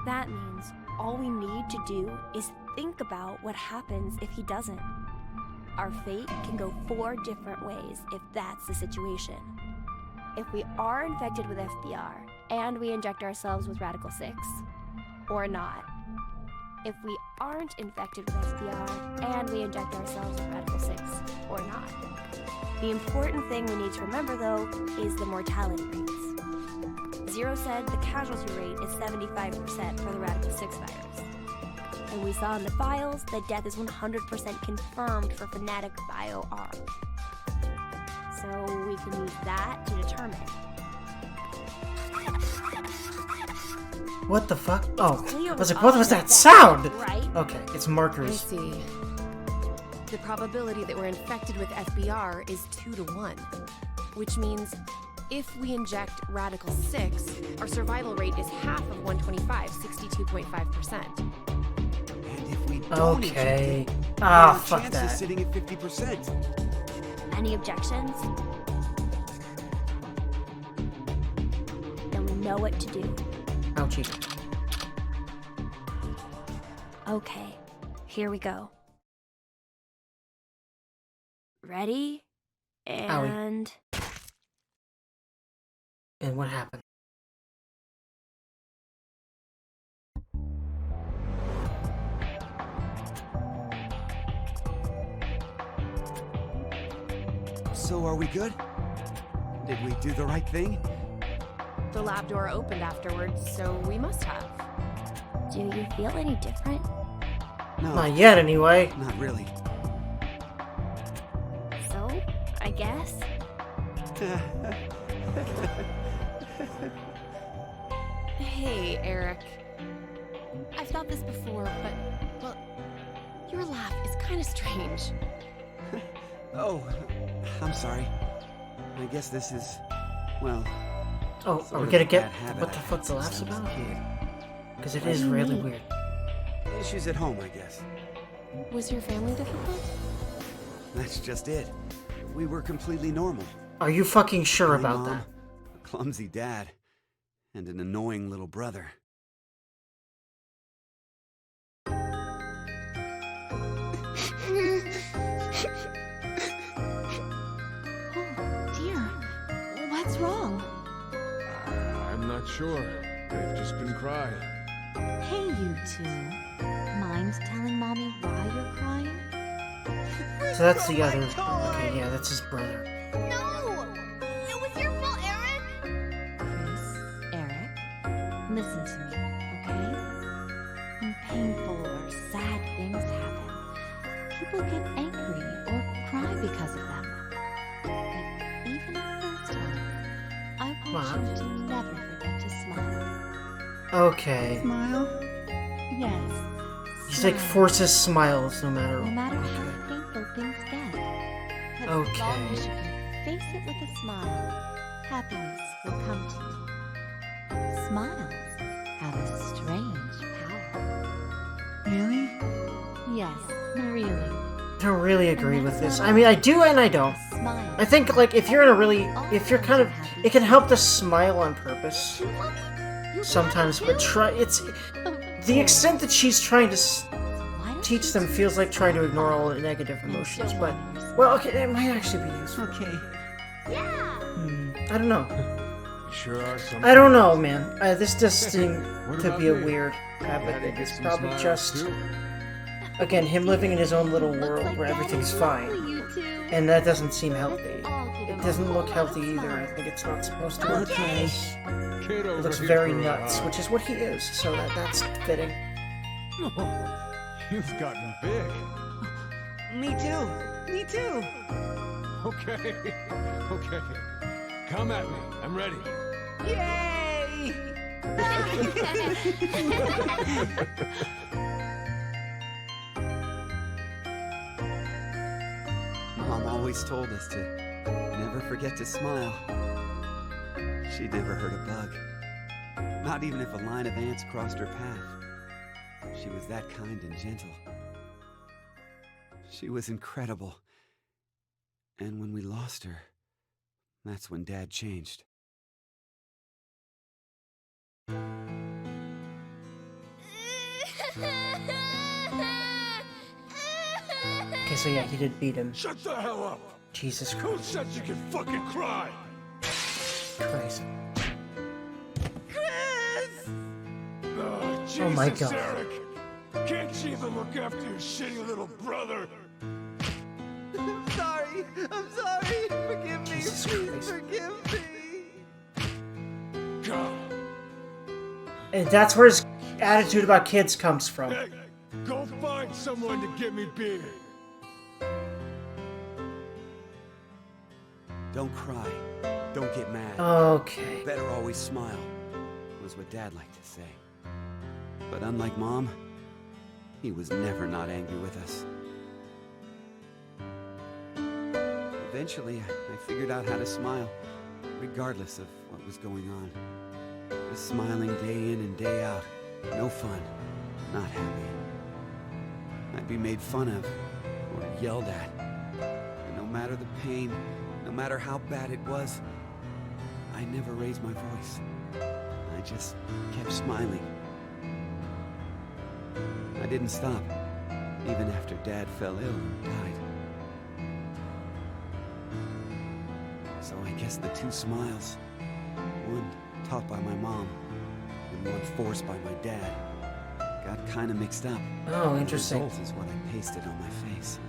That means all we need to do is think about what happens if he doesn't. Our fate can go 4 different ways if that's the situation. If we are infected with FBR and we inject ourselves with Radical 6, or not. If we aren't infected with FBR and we inject ourselves with Radical 6, or not. The important thing we need to remember, though, is the mortality rates. Zero said the casualty rate is 75% for the Radical 6 virus. And we saw in the files that death is 100% confirmed for Fnatic Bio-R. So we can use that to determine. What the fuck? Oh, I was like, Clearly what was that obvious sound? right? Okay, it's I markers. see. The probability that we're infected with FBR is 2 to 1, which means if we inject Radical 6, our survival rate is half of 125, 62.5%. And if we don't Okay. inject it, Ah, our fuck chance that. is sitting at 50%. Any objections? Then we know what to do. Ouchie. Okay, here we go. Ready? And... And what happened? So are we good? Did we do the right thing? The lab door opened afterwards, so we must have. Do you feel any different? No, Not yet, anyway. not really. So, I guess. Hey, Eric. I've thought this before, but, well, your laugh is kind of strange. Oh, I'm sorry. I guess this is, well... Oh, are sort we of gonna a get bad habit what the I fuck had the laugh's since I was a about? kid. Because it is really mean? weird. Issues at home, I guess. Was your family difficult? That's just it. We were completely normal. Are you fucking sure My about mom, that? a clumsy dad, and an annoying little brother. Oh, dear. What's wrong? I'm not sure. They've just been crying. Hey, you two. Mind telling Mommy why you're crying? So that's the other. Okay, yeah, that's his brother. No! It was your fault, Eric! Chris, Eric, listen to me, okay? When painful or sad things happen, people get angry or cry because of them. But even in those times, I want you to never forget to smile. Okay. Smile? Yes. He's like forces smiles no matter. No matter how painful things get. As long Okay. as you can face it with a smile, happiness will come to you. Smiles have a strange power. Really? Yes, really. I don't really agree with this. I mean, I do and I don't. Smile. I think, like, if you're in a really. If you're kind of. It can help to smile on purpose. Sometimes, but try. It's. The extent that she's trying to teach them feels like trying to ignore all the negative emotions, but. Well, okay, it might actually be useful. Okay. Yeah! I don't know. You sure are something. I don't know, man. This does seem What to about be a me? weird Daddy habit. gets It's some probably smiles, just, too. again, him living in his own little Looks world like where Daddy's everything's lovely, fine. you two. And that doesn't seem healthy. Let's all give him It a doesn't whole look lot healthy of either. I smiles. think it's not supposed to. Okay. Kid It over looks here very for a nuts, hug. which is what he is, so that's fitting. You've gotten big. Me too. Me too. Okay. Okay. Come at me. I'm ready. Yay! Mom always told us to never forget to smile. She never hurt a bug. Not even if a line of ants crossed her path. She was that kind and gentle. She was incredible. And when we lost her, that's when Dad changed. Okay, so yeah, he did beat him. Shut the hell up! Jesus Who Christ. said you can fucking cry? Christ. Oh, Jesus, Oh my God. Eric! Can't you even look after your shitty little brother? I'm sorry. I'm sorry. Forgive me. Jesus Please Christ. forgive me. God. And that's where his attitude about kids comes from. Hey, go find someone to get me beer. Don't cry. Don't get mad. Okay. Better always smile, was what Dad liked to say. But unlike Mom, he was never not angry with us. Eventually, I figured out how to smile, regardless of what was going on. Just smiling day in and day out. No fun. Not happy. I'd be made fun of, or yelled at. And no matter the pain, no matter how bad it was, I never raised my voice. I just kept smiling. I didn't stop, even after Dad fell ill and died. So I guess the two smiles, one taught by my mom, and one forced by my dad, got kinda mixed up. Oh, interesting. The result is what I pasted on my face.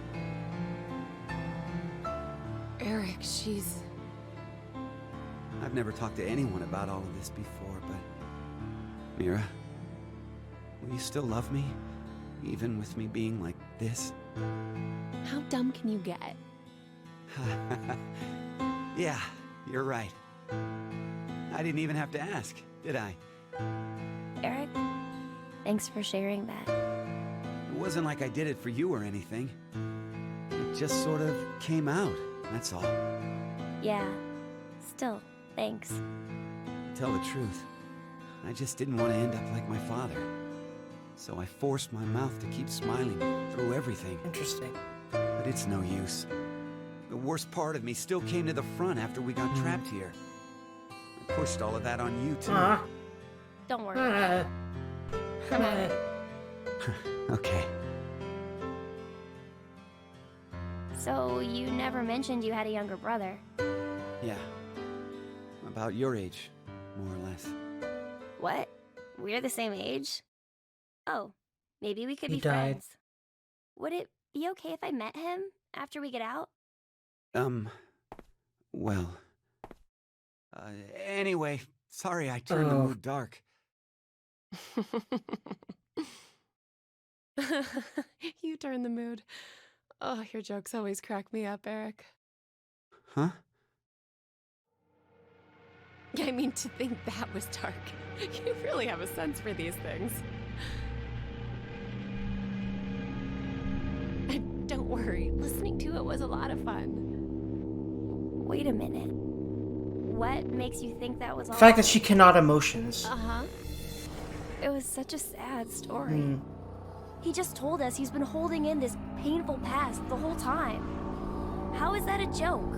Eric, she's... I've never talked to anyone about all of this before, but... Mira, will you still love me? Even with me being like this? How dumb can you get? Yeah, you're right. I didn't even have to ask, did I? Eric, thanks for sharing that. It wasn't like I did it for you or anything. It just sort of came out, that's all. Yeah, still, thanks. To tell the truth, I just didn't want to end up like my father. So I forced my mouth to keep smiling through everything. Interesting. But it's no use. The worst part of me still came to the front after we got trapped here. I pushed all of that on you, too. Don't worry. Okay. So, you never mentioned you had a younger brother. Yeah. About your age, more or less. What? We're the same age? Oh, maybe we could He be died. friends. Would it be okay if I met him after we get out? Well... anyway, sorry I turned the mood dark. You turn the mood. Oh, your jokes always crack me up, Eric. Huh? I mean, to think that was dark. You really have a sense for these things. And don't worry, listening to it was a lot of fun. Wait a minute. What makes you think that was all? The fact that she cannot emotions. Uh-huh. It was such a sad story. He just told us he's been holding in this painful past the whole time. How is that a joke?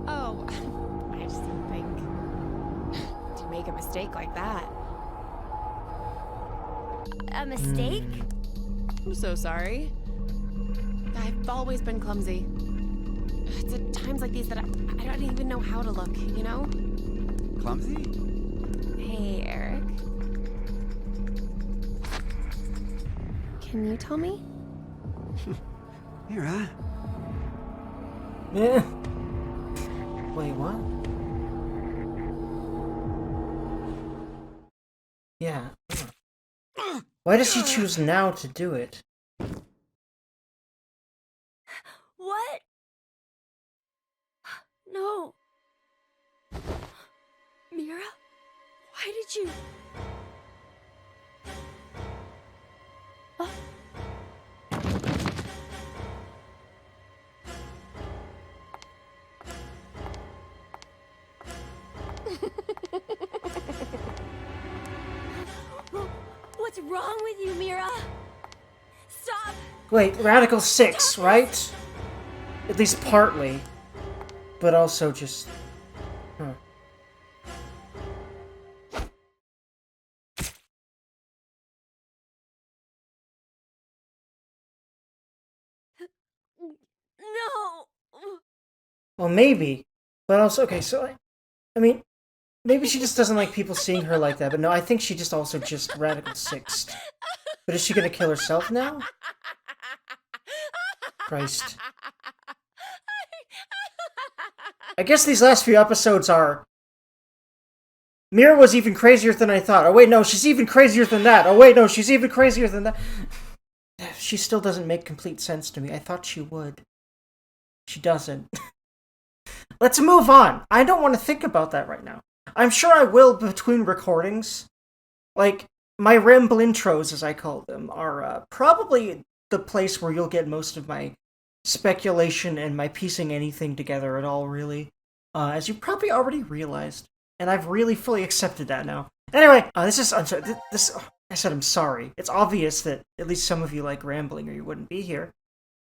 Oh, I just didn't think to make a mistake like that. A mistake? I'm so sorry. I've always been clumsy. It's at times like these that I don't even know how to look, you know? Clumsy? Hey, Eric. Can you tell me? Mira? Yeah. Wait, what? Yeah. Why does she choose now to do it? What? No. Mira? Why did you... What's wrong with you, Mira? Stop! Wait, Radical 6, right? At least partly. But also just... Huh. No! Well, maybe. But also, okay, so... I mean, maybe she just doesn't like people seeing her like that, but no, I think she just also just Radical 6'd. But is she gonna kill herself now? Christ. I guess these last few episodes are... Mira was even crazier than I thought. Oh wait, no, she's even crazier than that. Oh wait, no, she's even crazier than that. She still doesn't make complete sense to me. I thought she would. She doesn't. Let's move on. I don't want to think about that right now. I'm sure I will between recordings. Like, my Ramblintros, as I call them, are probably the place where you'll get most of my speculation and my piecing anything together at all, really. As you probably already realized. And I've really fully accepted that now. Anyway, I'm sorry, I said I'm sorry. It's obvious that at least some of you like rambling or you wouldn't be here.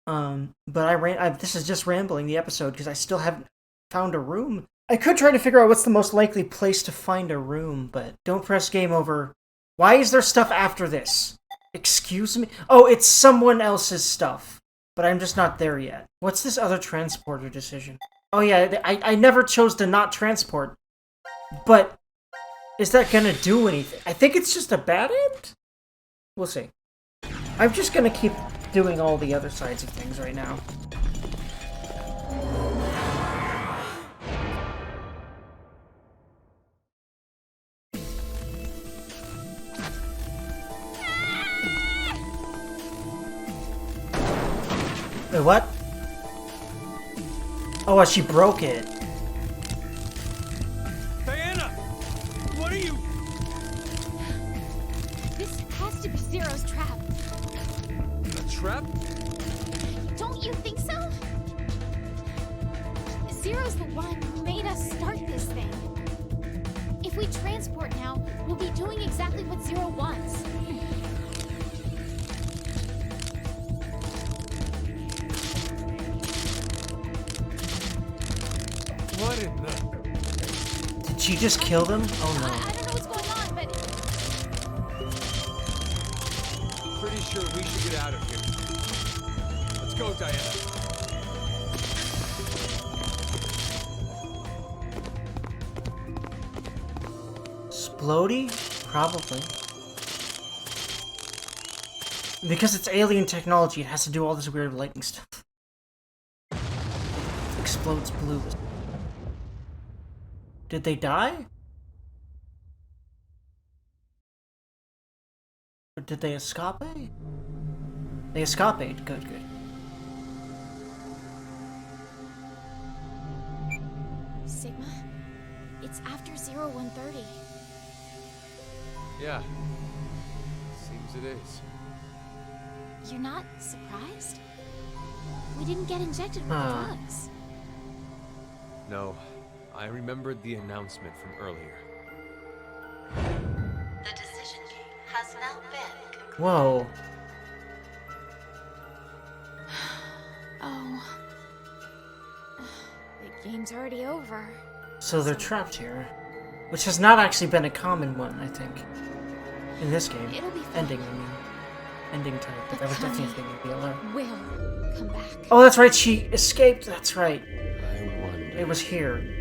But this is just rambling the episode because I still haven't found a room. I could try to figure out what's the most likely place to find a room, but don't press game over. Why is there stuff after this? Excuse me? Oh, it's someone else's stuff. But I'm just not there yet. What's this other transporter decision? Oh yeah, I never chose to not transport. But is that gonna do anything? I think it's just a bad end? We'll see. I'm just gonna keep doing all the other sides of things right now. Wait, what? Oh, she broke it. Diana! What are you? This has to be Zero's trap. A trap? Don't you think so? Zero's the one who made us start this thing. If we transport now, we'll be doing exactly what Zero wants. What in the... Did she just kill them? Oh I don't know what's going on, but Pretty sure we should get out of here. Let's go, Diana. Splody? Probably. Because it's alien technology, it has to do all this weird lightning stuff. Explodes blue. Did they die? Or did they escape? They escaped. Good, good. Sigma, it's after 0130. Yeah. Seems it is. You're not surprised? We didn't get injected with Huh. drugs. No. I remembered the announcement from earlier. The decision game has now been concluded. Whoa. Oh. The game's already over. So they're trapped here. Which has not actually been a common one, I think. In this game. It'll be fine. Ending, I mean. Ending type, but that was definitely a thing to be allowed. Will come back. Oh, that's right, she escaped, that's right. I wonder... It was here.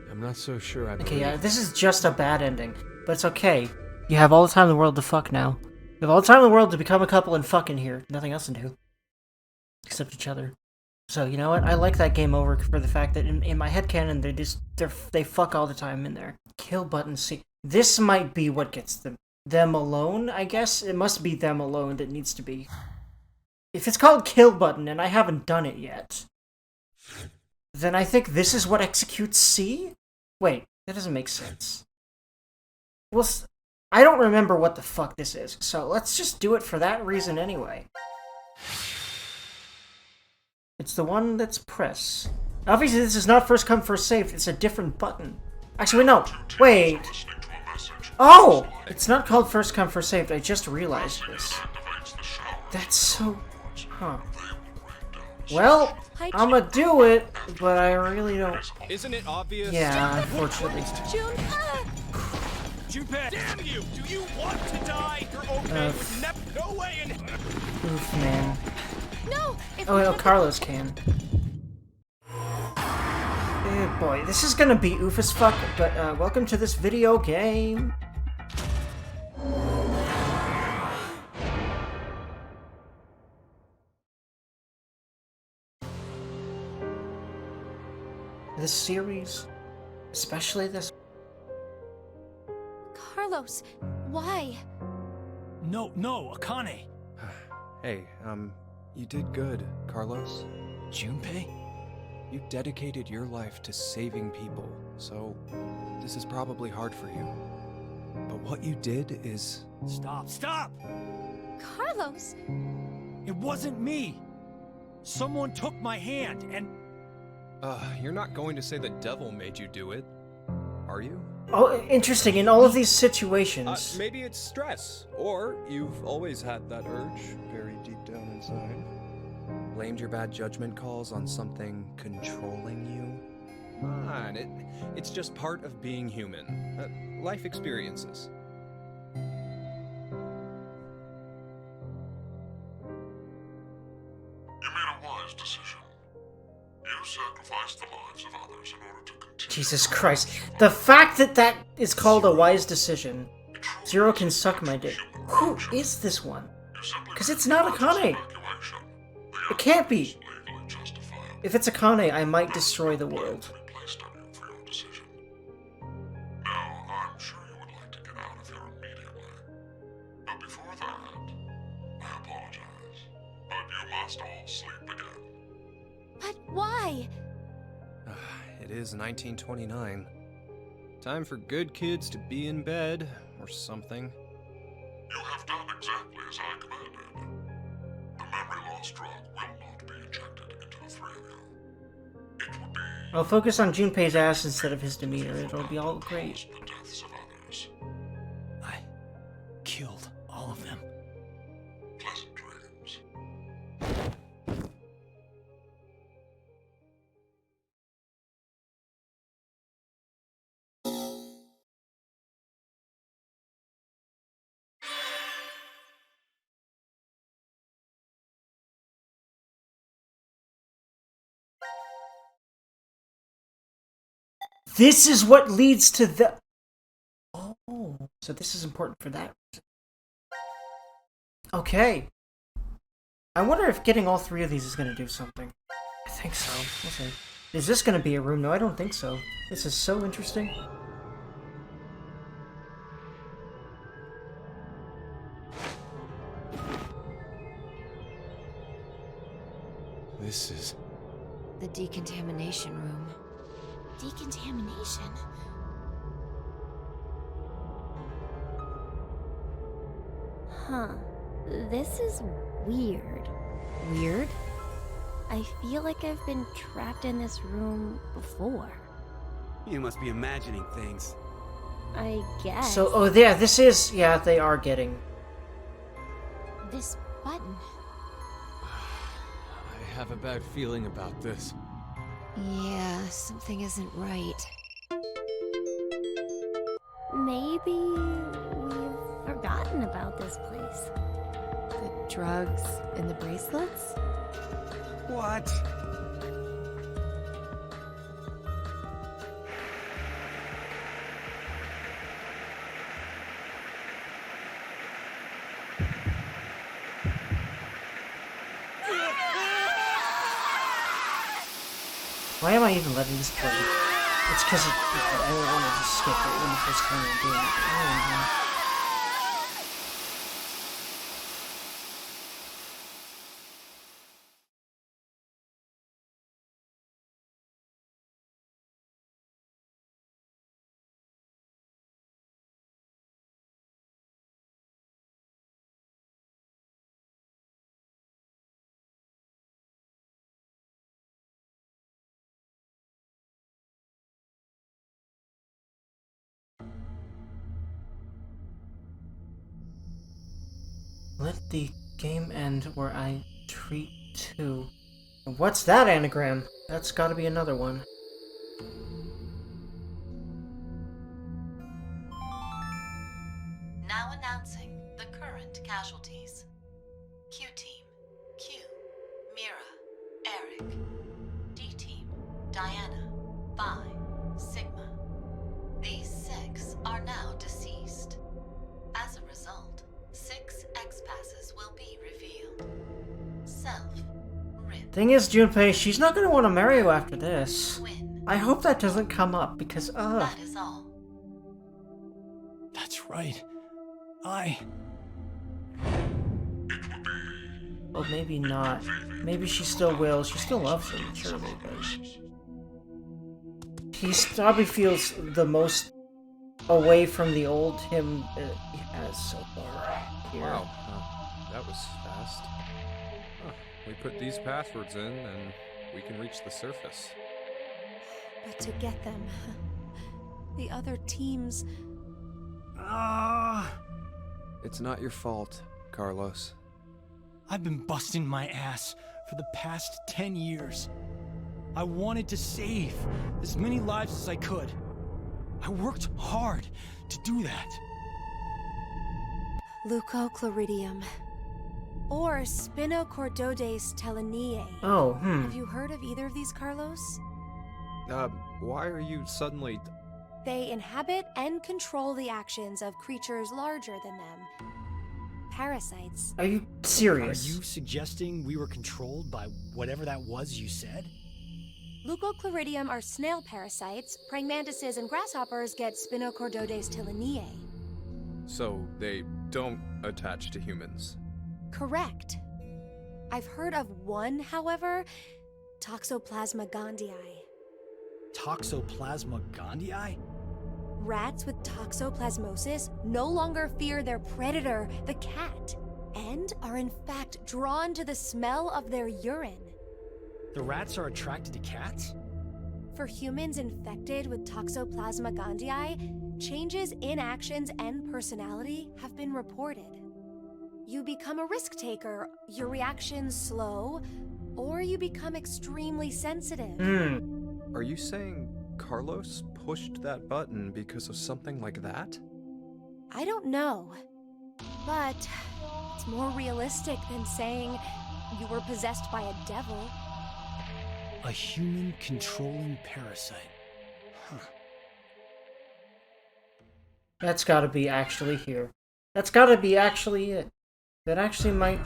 I'm not so sure I Okay, believe... yeah, this is just a bad ending. But it's okay. You have all the time in the world to fuck now. You have all the time in the world to become a couple and fuck in here. Nothing else to do. Except each other. So, you know what? I like that game over for the fact that in my headcanon, they fuck all the time in there. Kill button C. This might be what gets them alone, I guess. It must be them alone that needs to be. If it's called kill button and I haven't done it yet, then I think this is what executes C? Wait, that doesn't make sense. Well, I don't remember what the fuck this is, so let's just do it for that reason anyway. It's the one that's press. Obviously, this is not first come, first saved. It's a different button. Actually, no. Wait. Oh! It's not called first come, first saved. I just realized this. That's so... Huh. Well, I'ma do it, but I really don't... Isn't it obvious? Yeah, unfortunately. June, Junpei! Damn you! Do you want to die? You're okay with no way in... Oof, man. no! If Oh, we no, had Carlos can. Eh, boy, this is gonna be oof as fuck, but welcome to this video game. This series, especially this. Carlos, why? No, Akane. Hey, you did good, Carlos. Junpei? You dedicated your life to saving people, so this is probably hard for you. But what you did is... Stop! Carlos! It wasn't me! Someone took my hand and... You're not going to say the devil made you do it, are you? Oh, interesting. In all of these situations, Maybe it's stress, or you've always had that urge very deep down inside. Blamed your bad judgment calls on something controlling you? Come on, it's just part of being human. Life experiences. You made a wife wise decision. You sacrificed the lives of others in order to continue. Jesus Christ. The fact that that is called a wise decision. Zero can suck my dick. Who is this one? Because it's not Akane. It can't be. If it's Akane, I might destroy the world. Now, I'm sure you would like to get out of here immediately. But before that, I apologize. But you must all sleep again. But why? It is 1929. Time for good kids to be in bed, or something. You have done exactly as I commanded. The memory loss drug will not be injected into the three of you. It would be... I'll focus on Junpei's ass instead of his demeanor. It'll be all great. the deaths of others. I killed all of them. Pleasant dreams. This is what leads to the... Oh, so this is important for that reason. Okay. I wonder if getting all three of these is going to do something. I think so. We'll see. Is this going to be a room? No, I don't think so. This is so interesting. This is... The decontamination room. Decontamination? Huh. This is weird. Weird? I feel like I've been trapped in this room before. You must be imagining things. I guess. So, oh yeah, this is... Yeah, they are getting... This button. I have a bad feeling about this. Yeah, something isn't right. Maybe we've forgotten about this place. The drugs and the bracelets? What? Why am I even letting this play? It's because I don't want to just skip it when the first time I'm doing it. Oh, let the game end where I treat two. What's that anagram? That's gotta be another one. Now announcing the current casualties. Q Team, Q, Mira, Eric. D Team, Diana, Vi, Sigma. These 6 are now deceased. As a result, 6 X-passes will be revealed. Self-rip. Thing is, Junpei, she's not gonna want to marry you after this. Win. I hope that doesn't come up, because, That is all. That's right. I... Well, maybe not. Maybe she still will. She still loves him, surely, but... He probably feels the most away from the old him he has so far here. Wow, that was fast. Huh. We put these passwords in, and we can reach the surface. But to get them, the other teams... It's not your fault, Carlos. I've been busting my ass for the past 10 years. I wanted to save as many lives as I could. I worked hard to do that. Leucochloridium. or Spinochordodes teleniae. Oh, Have you heard of either of these, Carlos? Why are you suddenly... They inhabit and control the actions of creatures larger than them. Parasites. Are you Are serious? you suggesting we were controlled by whatever that was you said? Leucochloridium are snail parasites. Praying mantises and grasshoppers get Spinochordodes teleniae. So they don't attach to humans? Correct. I've heard of one, however, Toxoplasma gondii. Toxoplasma gondii? Rats with toxoplasmosis no longer fear their predator, the cat, and are in fact drawn to the smell of their urine. The rats are attracted to cats? For humans infected with Toxoplasma gondii, changes in actions and personality have been reported. You become a risk taker, your reactions slow, or you become extremely sensitive. Are you saying Carlos pushed that button because of something like that? I don't know, but it's more realistic than saying you were possessed by a devil. A human controlling parasite. Huh. That's gotta be actually here. That's gotta be actually it. That actually might...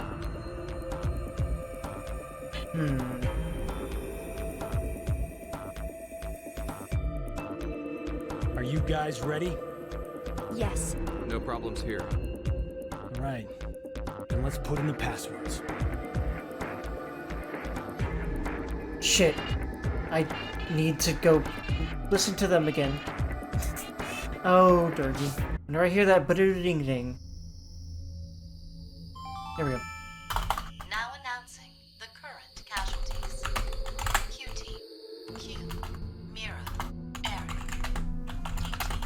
Are you guys ready? Yes. No problems here. Alright. Then let's put in the passwords. Shit. I need to go listen to them again. Oh, Dergy. Whenever I hear that ding ding. There we go. Now announcing the current casualties. Q Team, Q, Mira, Eric, D Team,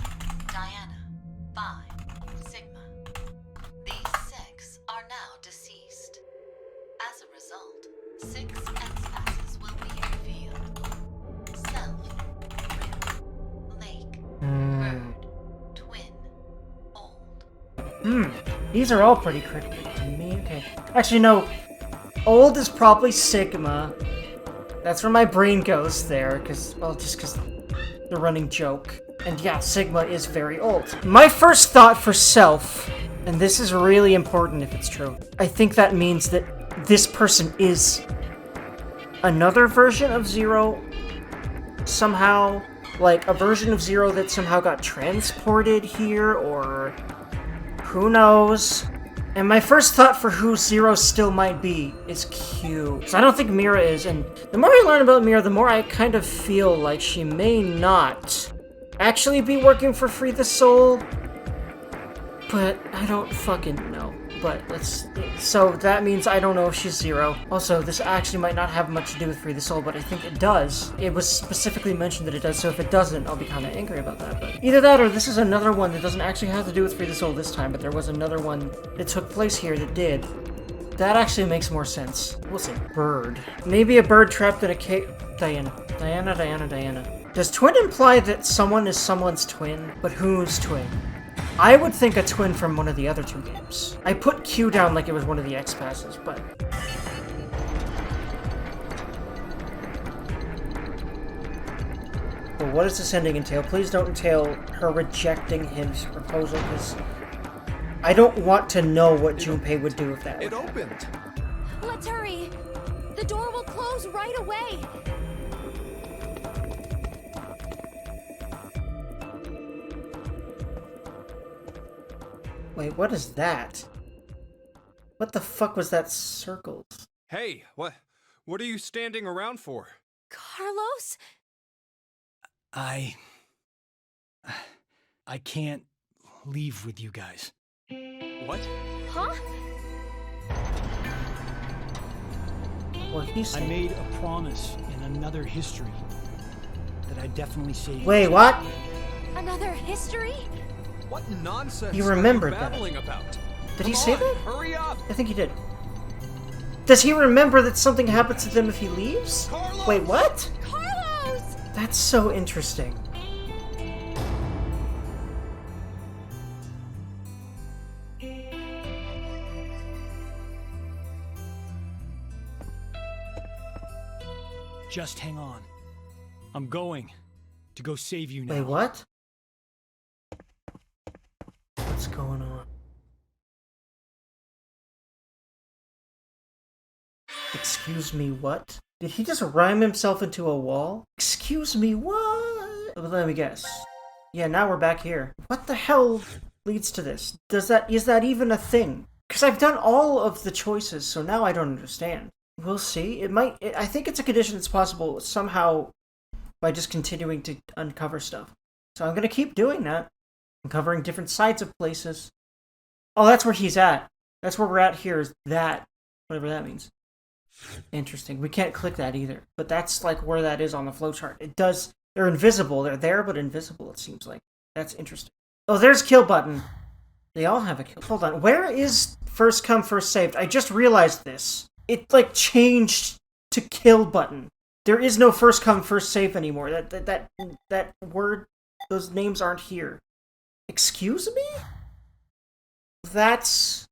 Diana, 5, Sigma. These 6 are now deceased. As a result, 6 X-passes will be revealed. Self, Rip, Lake, Bird, Twin, Old. These are all pretty cryptic to me. Okay. Actually, no. Old is probably Sigma. That's where my brain goes there, because, well, just because the running joke. And yeah, Sigma is very old. My first thought for Self, and this is really important if it's true, I think that means that this person is another version of Zero somehow. Like, a version of Zero that somehow got transported here, or who knows? And my first thought for who Zero still might be is Q. So I don't think Mira is, and the more I learn about Mira, the more I kind of feel like she may not actually be working for Free the Soul. But I don't fucking know. But let's... So that means I don't know if she's Zero. Also, this actually might not have much to do with Free the Soul, but I think it does. It was specifically mentioned that it does, so if it doesn't, I'll be kind of angry about that. But either that, or this is another one that doesn't actually have to do with Free the Soul this time, but there was another one that took place here that did. That actually makes more sense. We'll see. Bird. Maybe a bird trapped in a cave... Diana. Does twin imply that someone is someone's twin? But whose twin? I would think a twin from one of the other 2 games. I put Q down like it was one of the X-passes, but... Well, what does this ending entail? Please don't entail her rejecting his proposal, because I don't want to know what Junpei would do if that It opened! Let's hurry! The door will close right away! Wait, what is that? What the fuck was that circle? Hey, what are you standing around for? Carlos? I can't leave with you guys. What? Huh? What he I said. made a promise in another history that I'd definitely save. Wait, what? Another history? What nonsense You are remembered you that. babbling about? Did he Come say on, that? Hurry up! I think he did. Does he remember that something happens to them if he leaves? Carlos! Wait, what? Carlos! That's so interesting. Just hang on. I'm going to go save you now. Wait, what? What's going on? Excuse me, what? Did he just rhyme himself into a wall? Excuse me, what? Let me guess. Yeah, now we're back here. What the hell leads to this? Is that even a thing? Because I've done all of the choices, so now I don't understand. We'll see. I think it's a condition that's possible somehow by just continuing to uncover stuff. So I'm gonna keep doing that. Uncovering different sides of places. Oh, that's where he's at. That's where we're at here, is that. Whatever that means. Interesting. We can't click that either. But that's like where that is on the flowchart. It does. They're invisible. They're there, but invisible, it seems like. That's interesting. Oh, there's kill button. They all have a kill. Hold on. Where is first come, first saved? I just realized this. It, like, changed to kill button. There is no first come, first save anymore. That word, those names aren't here. Excuse me? That's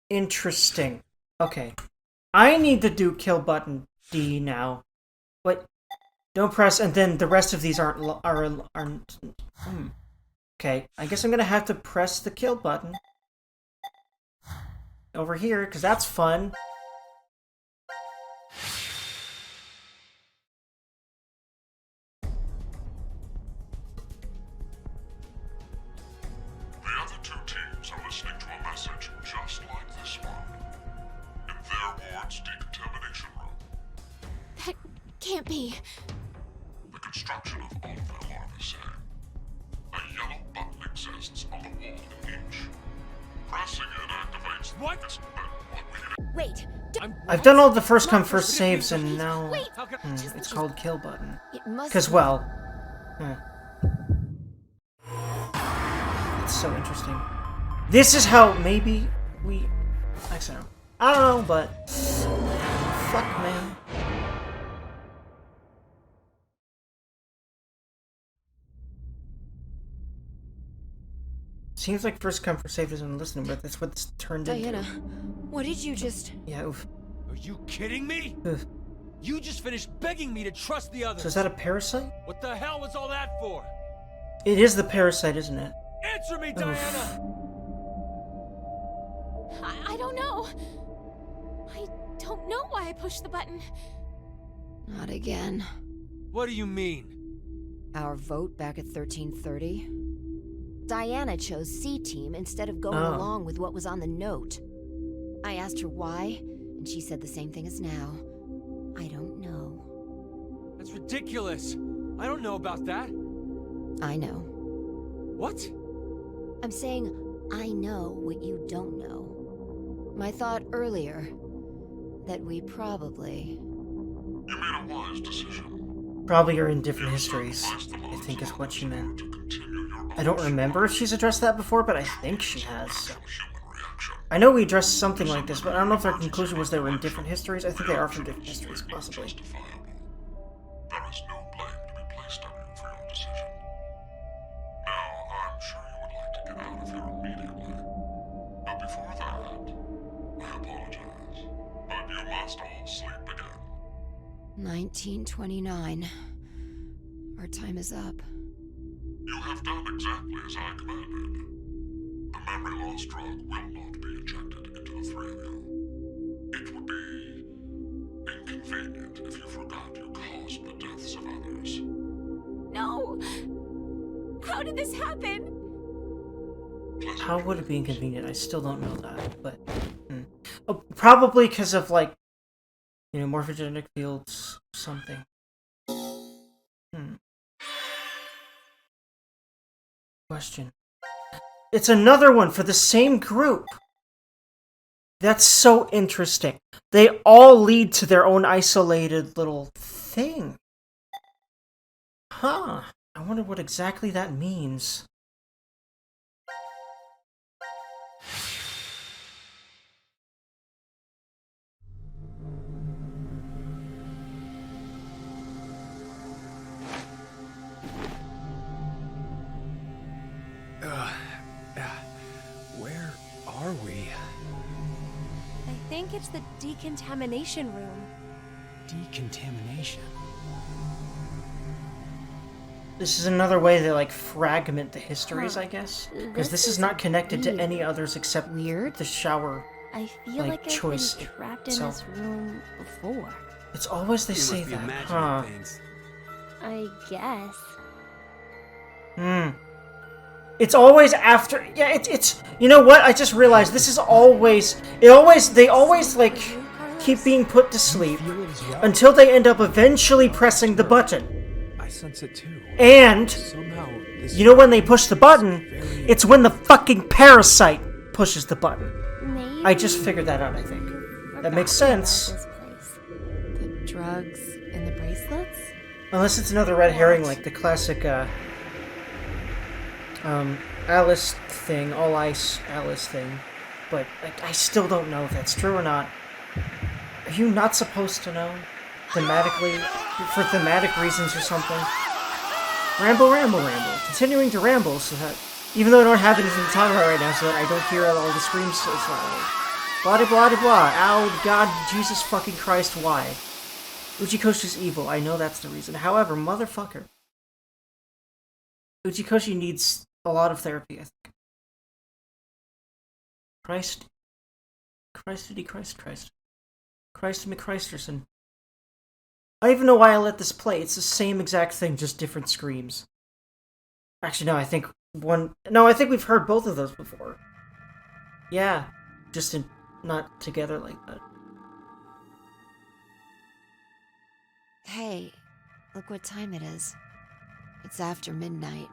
interesting. Okay. I need to do kill button D now. But don't press, and then the rest of these aren't. Okay, I guess I'm gonna have to press the kill button over here, because that's fun. The other two teams are listening to a message just like this one in their ward's decontamination room. That can't be. The construction of all of them are the same. A yellow button exists on the wall in each. Pressing it activates What? Wait. I've done all the first come, first saves, and now Wait. it's called kill button. It must. Because, well, it's so interesting. This is how maybe we. Actually, I don't know, but fuck, man. Seems like first come, first save isn't listening, but that's what it's turned Diana, into. what did you just... Yeah, oof. Are you kidding me? Oof. You just finished begging me to trust the others. So is that a parasite? What the hell was all that for? It is the parasite, isn't it? Answer me, Diana! I don't know. I don't know why I pushed the button. Not again. What do you mean? Our vote back at 1330? Diana chose C-Team instead of going Oh. along with what was on the note. I asked her why, and she said the same thing as now. I don't know. That's ridiculous. I don't know about that. I know. What? I'm saying I know what you don't know. My thought earlier, that we probably... You made a wise decision. Probably are in different histories, I think is what she meant. I don't remember if she's addressed that before, but I think she has. I know we addressed something like this, but I don't know if their conclusion was they were in different histories. I think they are from different histories, possibly. There is no blame to be placed on you for your decision. Now, I'm sure you would like to get out of here immediately. But before that, I apologize. But you must all sleep again. 1929. Our time is up. You have done exactly as I commanded. The memory loss drug will not be injected into the three of you. It would be inconvenient if you forgot you caused the deaths of others. No. How did this happen? How would it be inconvenient? I still don't know that, but... Oh, probably because of, like, morphogenetic fields, something. Question. It's another one for the same group. That's so interesting. They all lead to their own isolated little thing. Huh. I wonder what exactly that means. Where are we? I think it's the decontamination room. Decontamination. This is another way they like fragment the histories, Huh. I guess. Because this This is not is connected to weird. any others except Weird? the shower. I feel Like, like I've choice been trapped in itself. this room before. It's always they You say must be that, imagining huh? things. I guess. It's always after. Yeah, it's. You know what? I just realized this is always. They always like keep being put to sleep Feel it as well? until they end up eventually pressing the button. I sense it too. And Somehow, this you know when they push the button, it's when the fucking parasite pushes the button. Maybe I just figured that out. I think that makes forgot sense. about this place. The drugs and the bracelets? Unless it's another red herring like the classic Alice thing, all ice Alice thing. But like, I still don't know if that's true or not. Are you not supposed to know? Thematically? For thematic reasons or something? Ramble, ramble, ramble. Continuing to ramble so that, even though I don't have anything to talk about right now, so that I don't hear all the screams so loudly. Blah, blah, blah, blah. Ow, God, Jesus fucking Christ, why? Uchikochi's evil. I know that's the reason. However, motherfucker. Uchikochi needs a lot of therapy, I think. Christ. Christity, Christ. Christ McChristerson. I don't even know why I let this play. It's the same exact thing, just different screams. Actually, no, I think we've heard both of those before. Yeah, just not together like that. Hey, look what time it is. It's after midnight.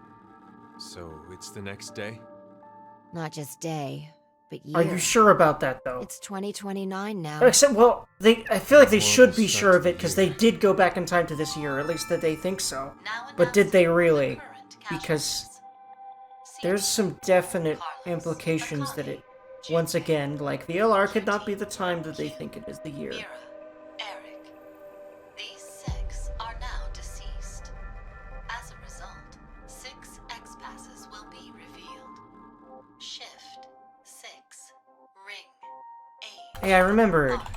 So it's the next day? Not just day, but year. Are you sure about that, though? It's 2029 now. Except, well, I feel like they More should of a be start sure to of the it, because year. they did go back in time to this year, or at least that they think so. Now But did they announcing really? the current Because casualties. there's some Cece, definite Carlos, implications that Akane, it, once Junpei, again, like VLR could not be QT, the time that they think it is the year. Mira, Eric. These 6 are now deceased. As a result, 6 X-passes will be revealed. Shift 6, Ring 8. Hey, I remembered. Art,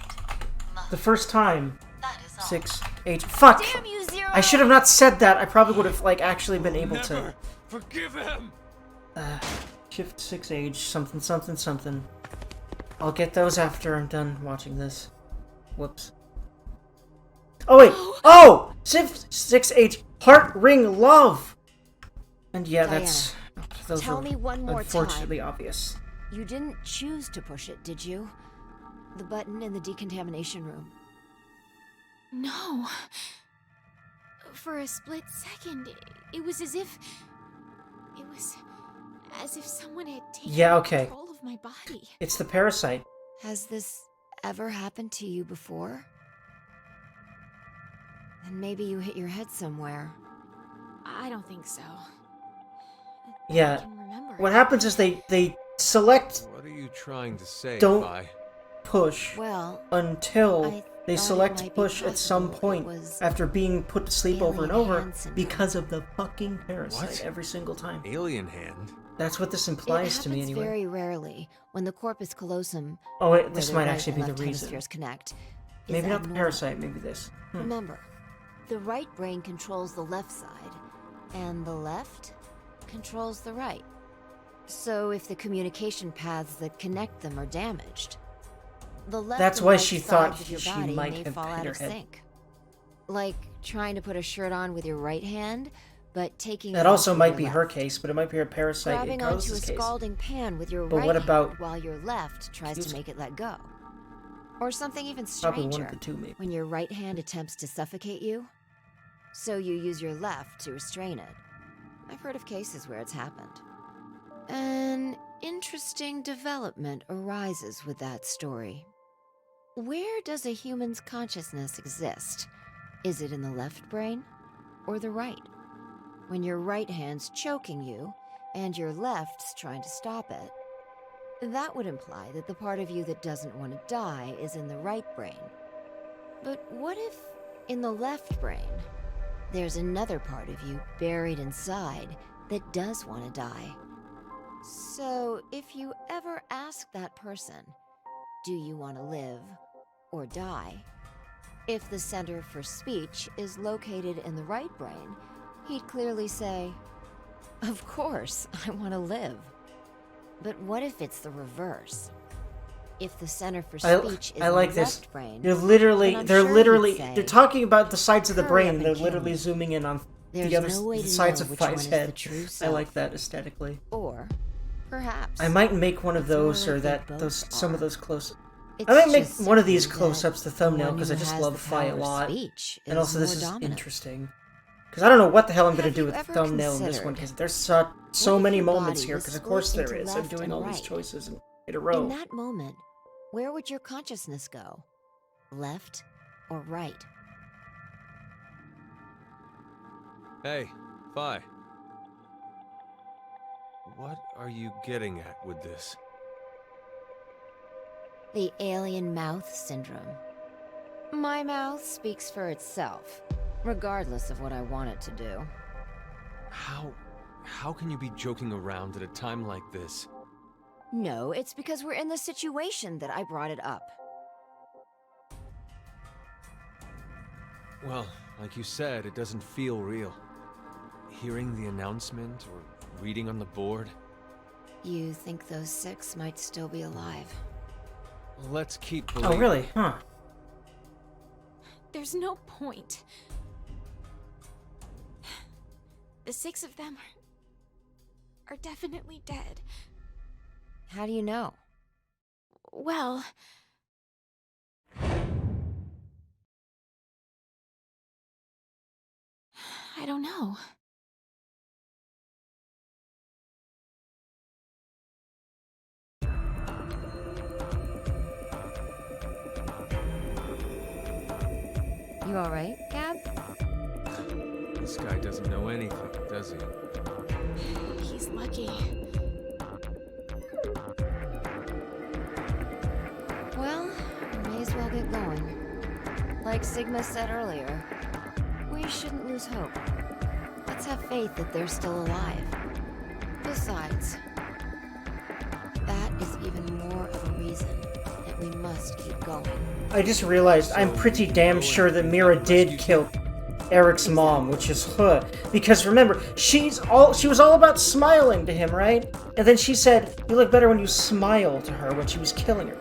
Love. The first time, That is all. 6H. Fuck! Damn you, Zero! I should have not said that. I probably would have, like, actually been able to. Forgive him! Shift 6H, something. I'll get those after I'm done watching this. Whoops. Oh, wait! Oh! Shift 6H, Heart Ring Love! And yeah, that's. Those tell were me one more unfortunately obvious. You didn't choose to push it, did you? The button in the decontamination room. No. For a split second, it was as if... It was as if someone had taken Yeah, okay. control of my body. It's the parasite. Has this ever happened to you before? Then maybe you hit your head somewhere. I don't think so. I Yeah. can remember. What happens is they select What are you trying to say, Don't- Vi? push Well, until I they thought it select might be push at some possible it point was after being put to sleep over and alien over hand syndrome. because of the fucking parasite What? every single time. Alien hand? That's what this it implies happens to me anyway. very rarely when the corpus callosum, Oh wait, where this the might right actually and be the left reason. hemispheres connect, is Maybe not the abnormal. parasite, maybe this. Remember, the right brain controls the left side, and the left controls the right. So if the communication paths that connect them are damaged, the left That's and why right she thought sides of your she body might may have fall hit out her of head. sync. Like trying to put a shirt on with your right hand, but taking That it also off with might your be left. her case, but it might be her parasite in Grabbing onto a Carlos's case. scalding pan with your But right what about- hand while your left tries Excuse- to make it let go. Or something even Probably stranger, one of the two, maybe. when your right hand attempts to suffocate you, so you use your left to restrain it. I've heard of cases where it's happened. An interesting development arises with that story. Where does a human's consciousness exist? Is it in the left brain or the right? When your right hand's choking you and your left's trying to stop it, that would imply that the part of you that doesn't want to die is in the right brain. But what if, in the left brain, there's another part of you buried inside that does want to die? So, if you ever ask that person, do you want to live or die? If the center for speech is located in the right brain, he'd clearly say, "Of course, I want to live." But what if it's the reverse? If the center for speech is I in like the this. left brain, They're literally, then I'm they're sure he'd literally, say, they're talking about the sides of the "Hurry brain. up They're and kill literally me." zooming in on There's the other no way the to sides know of which one Fi's is the head. true I self. like that aesthetically. Or perhaps I might make one of it's more those or like they that both those some of are. those close. It's I might make just one of these simply close-ups the that thumbnail one because who I just has love the Fi a power of lot, speech and is also this more is dominant. interesting. Because I don't know what the hell I'm gonna Have do you with the ever thumbnail in this one, considered because there's so what if many your moments body here, was because of split course there into is. I'm left doing and all these right? choices in a In row. that moment, where would your consciousness go? Left or right? Hey, Fi. What are you getting at with this? The alien mouth syndrome. My mouth speaks for itself, regardless of what I want it to do. How can you be joking around at a time like this? No, it's because we're in this situation that I brought it up. Well, like you said, it doesn't feel real. Hearing the announcement or reading on the board. You think those 6 might still be alive? Let's keep Oh believing. really? Huh. There's no point. The 6 of them are definitely dead. How do you know? Well, I don't know. You alright, Gab? This guy doesn't know anything, does he? He's lucky. Well, may as well get going. Like Sigma said earlier, we shouldn't lose hope. Let's have faith that they're still alive. Besides, that is even more of a reason that we must keep going. I just realized I'm pretty damn sure that Mira did kill Eric's mom, which is huh. Because remember, she was all about smiling to him, right? And then she said, "You look better when you smile" to her when she was killing her.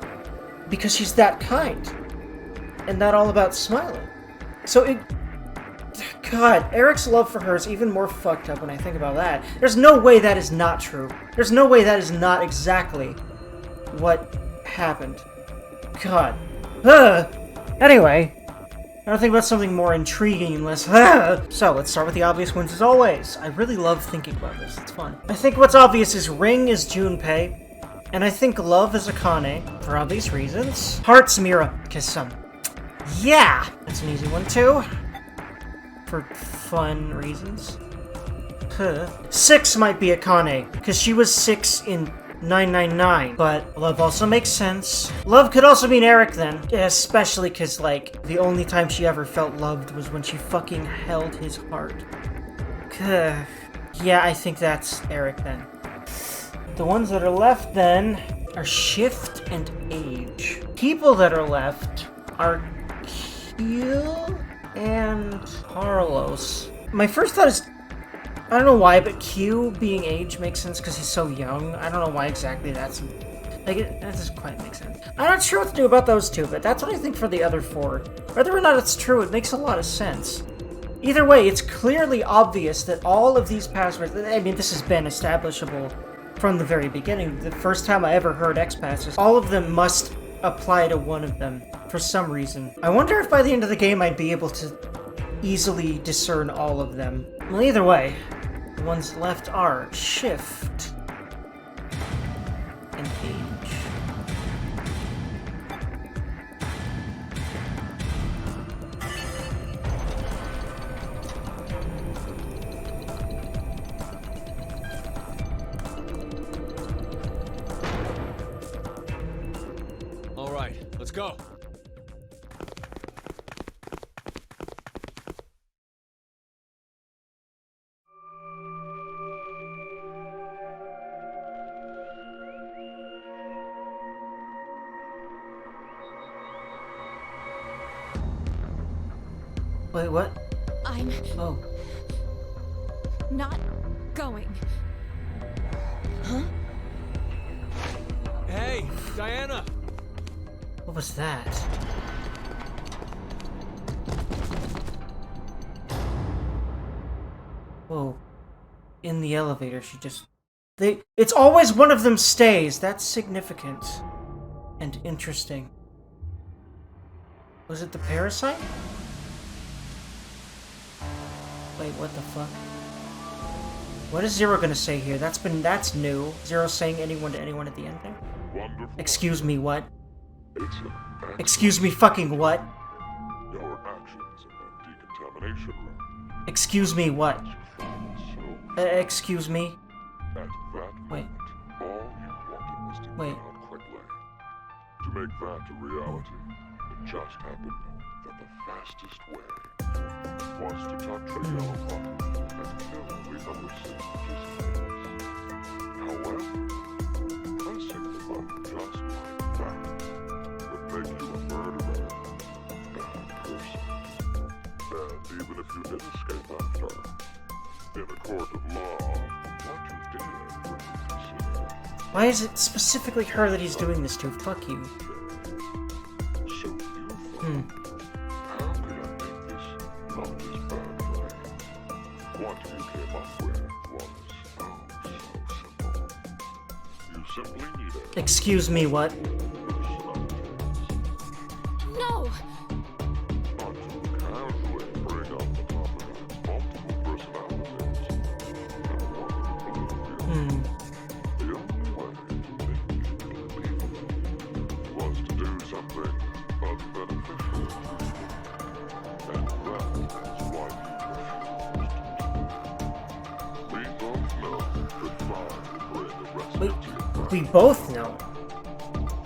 Because she's that kind. And not all about smiling. So God, Eric's love for her is even more fucked up when I think about that. There's no way that is not true. There's no way that is not exactly what happened. God. Anyway, I don't think about something more intriguing unless... So, let's start with the obvious ones as always. I really love thinking about this. It's fun. I think what's obvious is Ring is Junpei, and I think Love is Akane, for obvious reasons. Heart's Mira, because yeah! That's an easy one, too. For fun reasons. 6 might be Akane, because she was 6 in 999, but Love also makes sense. Love could also mean Eric then, especially because, like, the only time she ever felt loved was when she fucking held his heart. Yeah, I think that's Eric then. The ones that are left then are Shift and Age. People that are left are Q and Carlos. My first thought is, I don't know why, but Q being Age makes sense because he's so young. I don't know why exactly that's... Like, that doesn't quite make sense. I'm not sure what to do about those two, but that's what I think for the other 4. Whether or not it's true, it makes a lot of sense. Either way, it's clearly obvious that all of these passwords... I mean, this has been establishable from the very beginning. The first time I ever heard X passes, all of them must apply to one of them for some reason. I wonder if by the end of the game I'd be able to easily discern all of them. Well, either way, the ones left are Shift and Age. All right, let's go. Wait, what? I'm Oh. not going. Huh? Hey, Diana! What was that? Whoa. In the elevator, she just... It's always one of them stays. That's significant. And interesting. Was it the parasite? Wait, what the fuck? What is Zero gonna say here? That's new. Zero saying anyone to anyone at the end there? Wonderful. Excuse me, what? It's an Excuse me, fucking what? Your actions in the decontamination room. Excuse me, what? So, Excuse me? at that Wait. moment, all you wanted was to Wait. get out quickly. To make that a reality, it just happened that the fastest way was to touch a yellow button and kill the other six participants. However, pressing the button just like that would make you a murderer, a bad person. And even if you did escape after, in a court of law, what you did would be considered. Why is it specifically her that he's doing this to? Fuck you. So you thought, how could I make this not as bad for me? What you came up with was, oh, so simple. You simply needed... Excuse me, what? No! But you can bring up the topic of multiple personalities. And one to believe you. The only way to make you believable was to do something unbeneficial. And that is why you refused. We both know that fire will bring a Wait, recipe of we both know.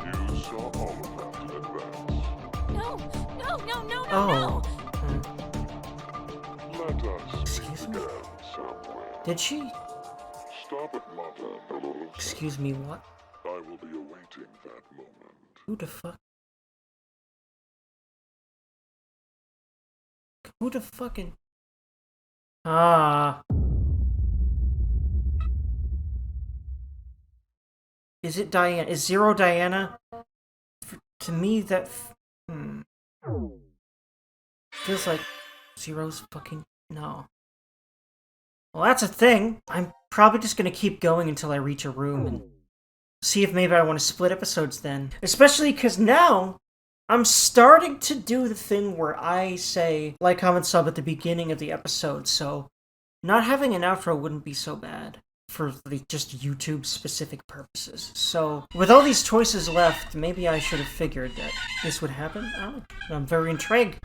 You saw all of that in advance. No! No, no, no, no, Oh. no! Let us Excuse me? begin somewhere. Did she? Stop it, Mata Dolorosa. Excuse me, what? I will be awaiting that moment. Who the fuck? Who the fucking... Ah. Is it Diana? Is Zero Diana? To me, that... Feels like Zero's fucking... No. Well, that's a thing. I'm probably just gonna keep going until I reach a room and see if maybe I want to split episodes then. Especially because now I'm starting to do the thing where I say like, comment, sub at the beginning of the episode, so not having an outro wouldn't be so bad for just YouTube specific purposes. So with all these choices left, maybe I should have figured that this would happen. Oh, I'm very intrigued.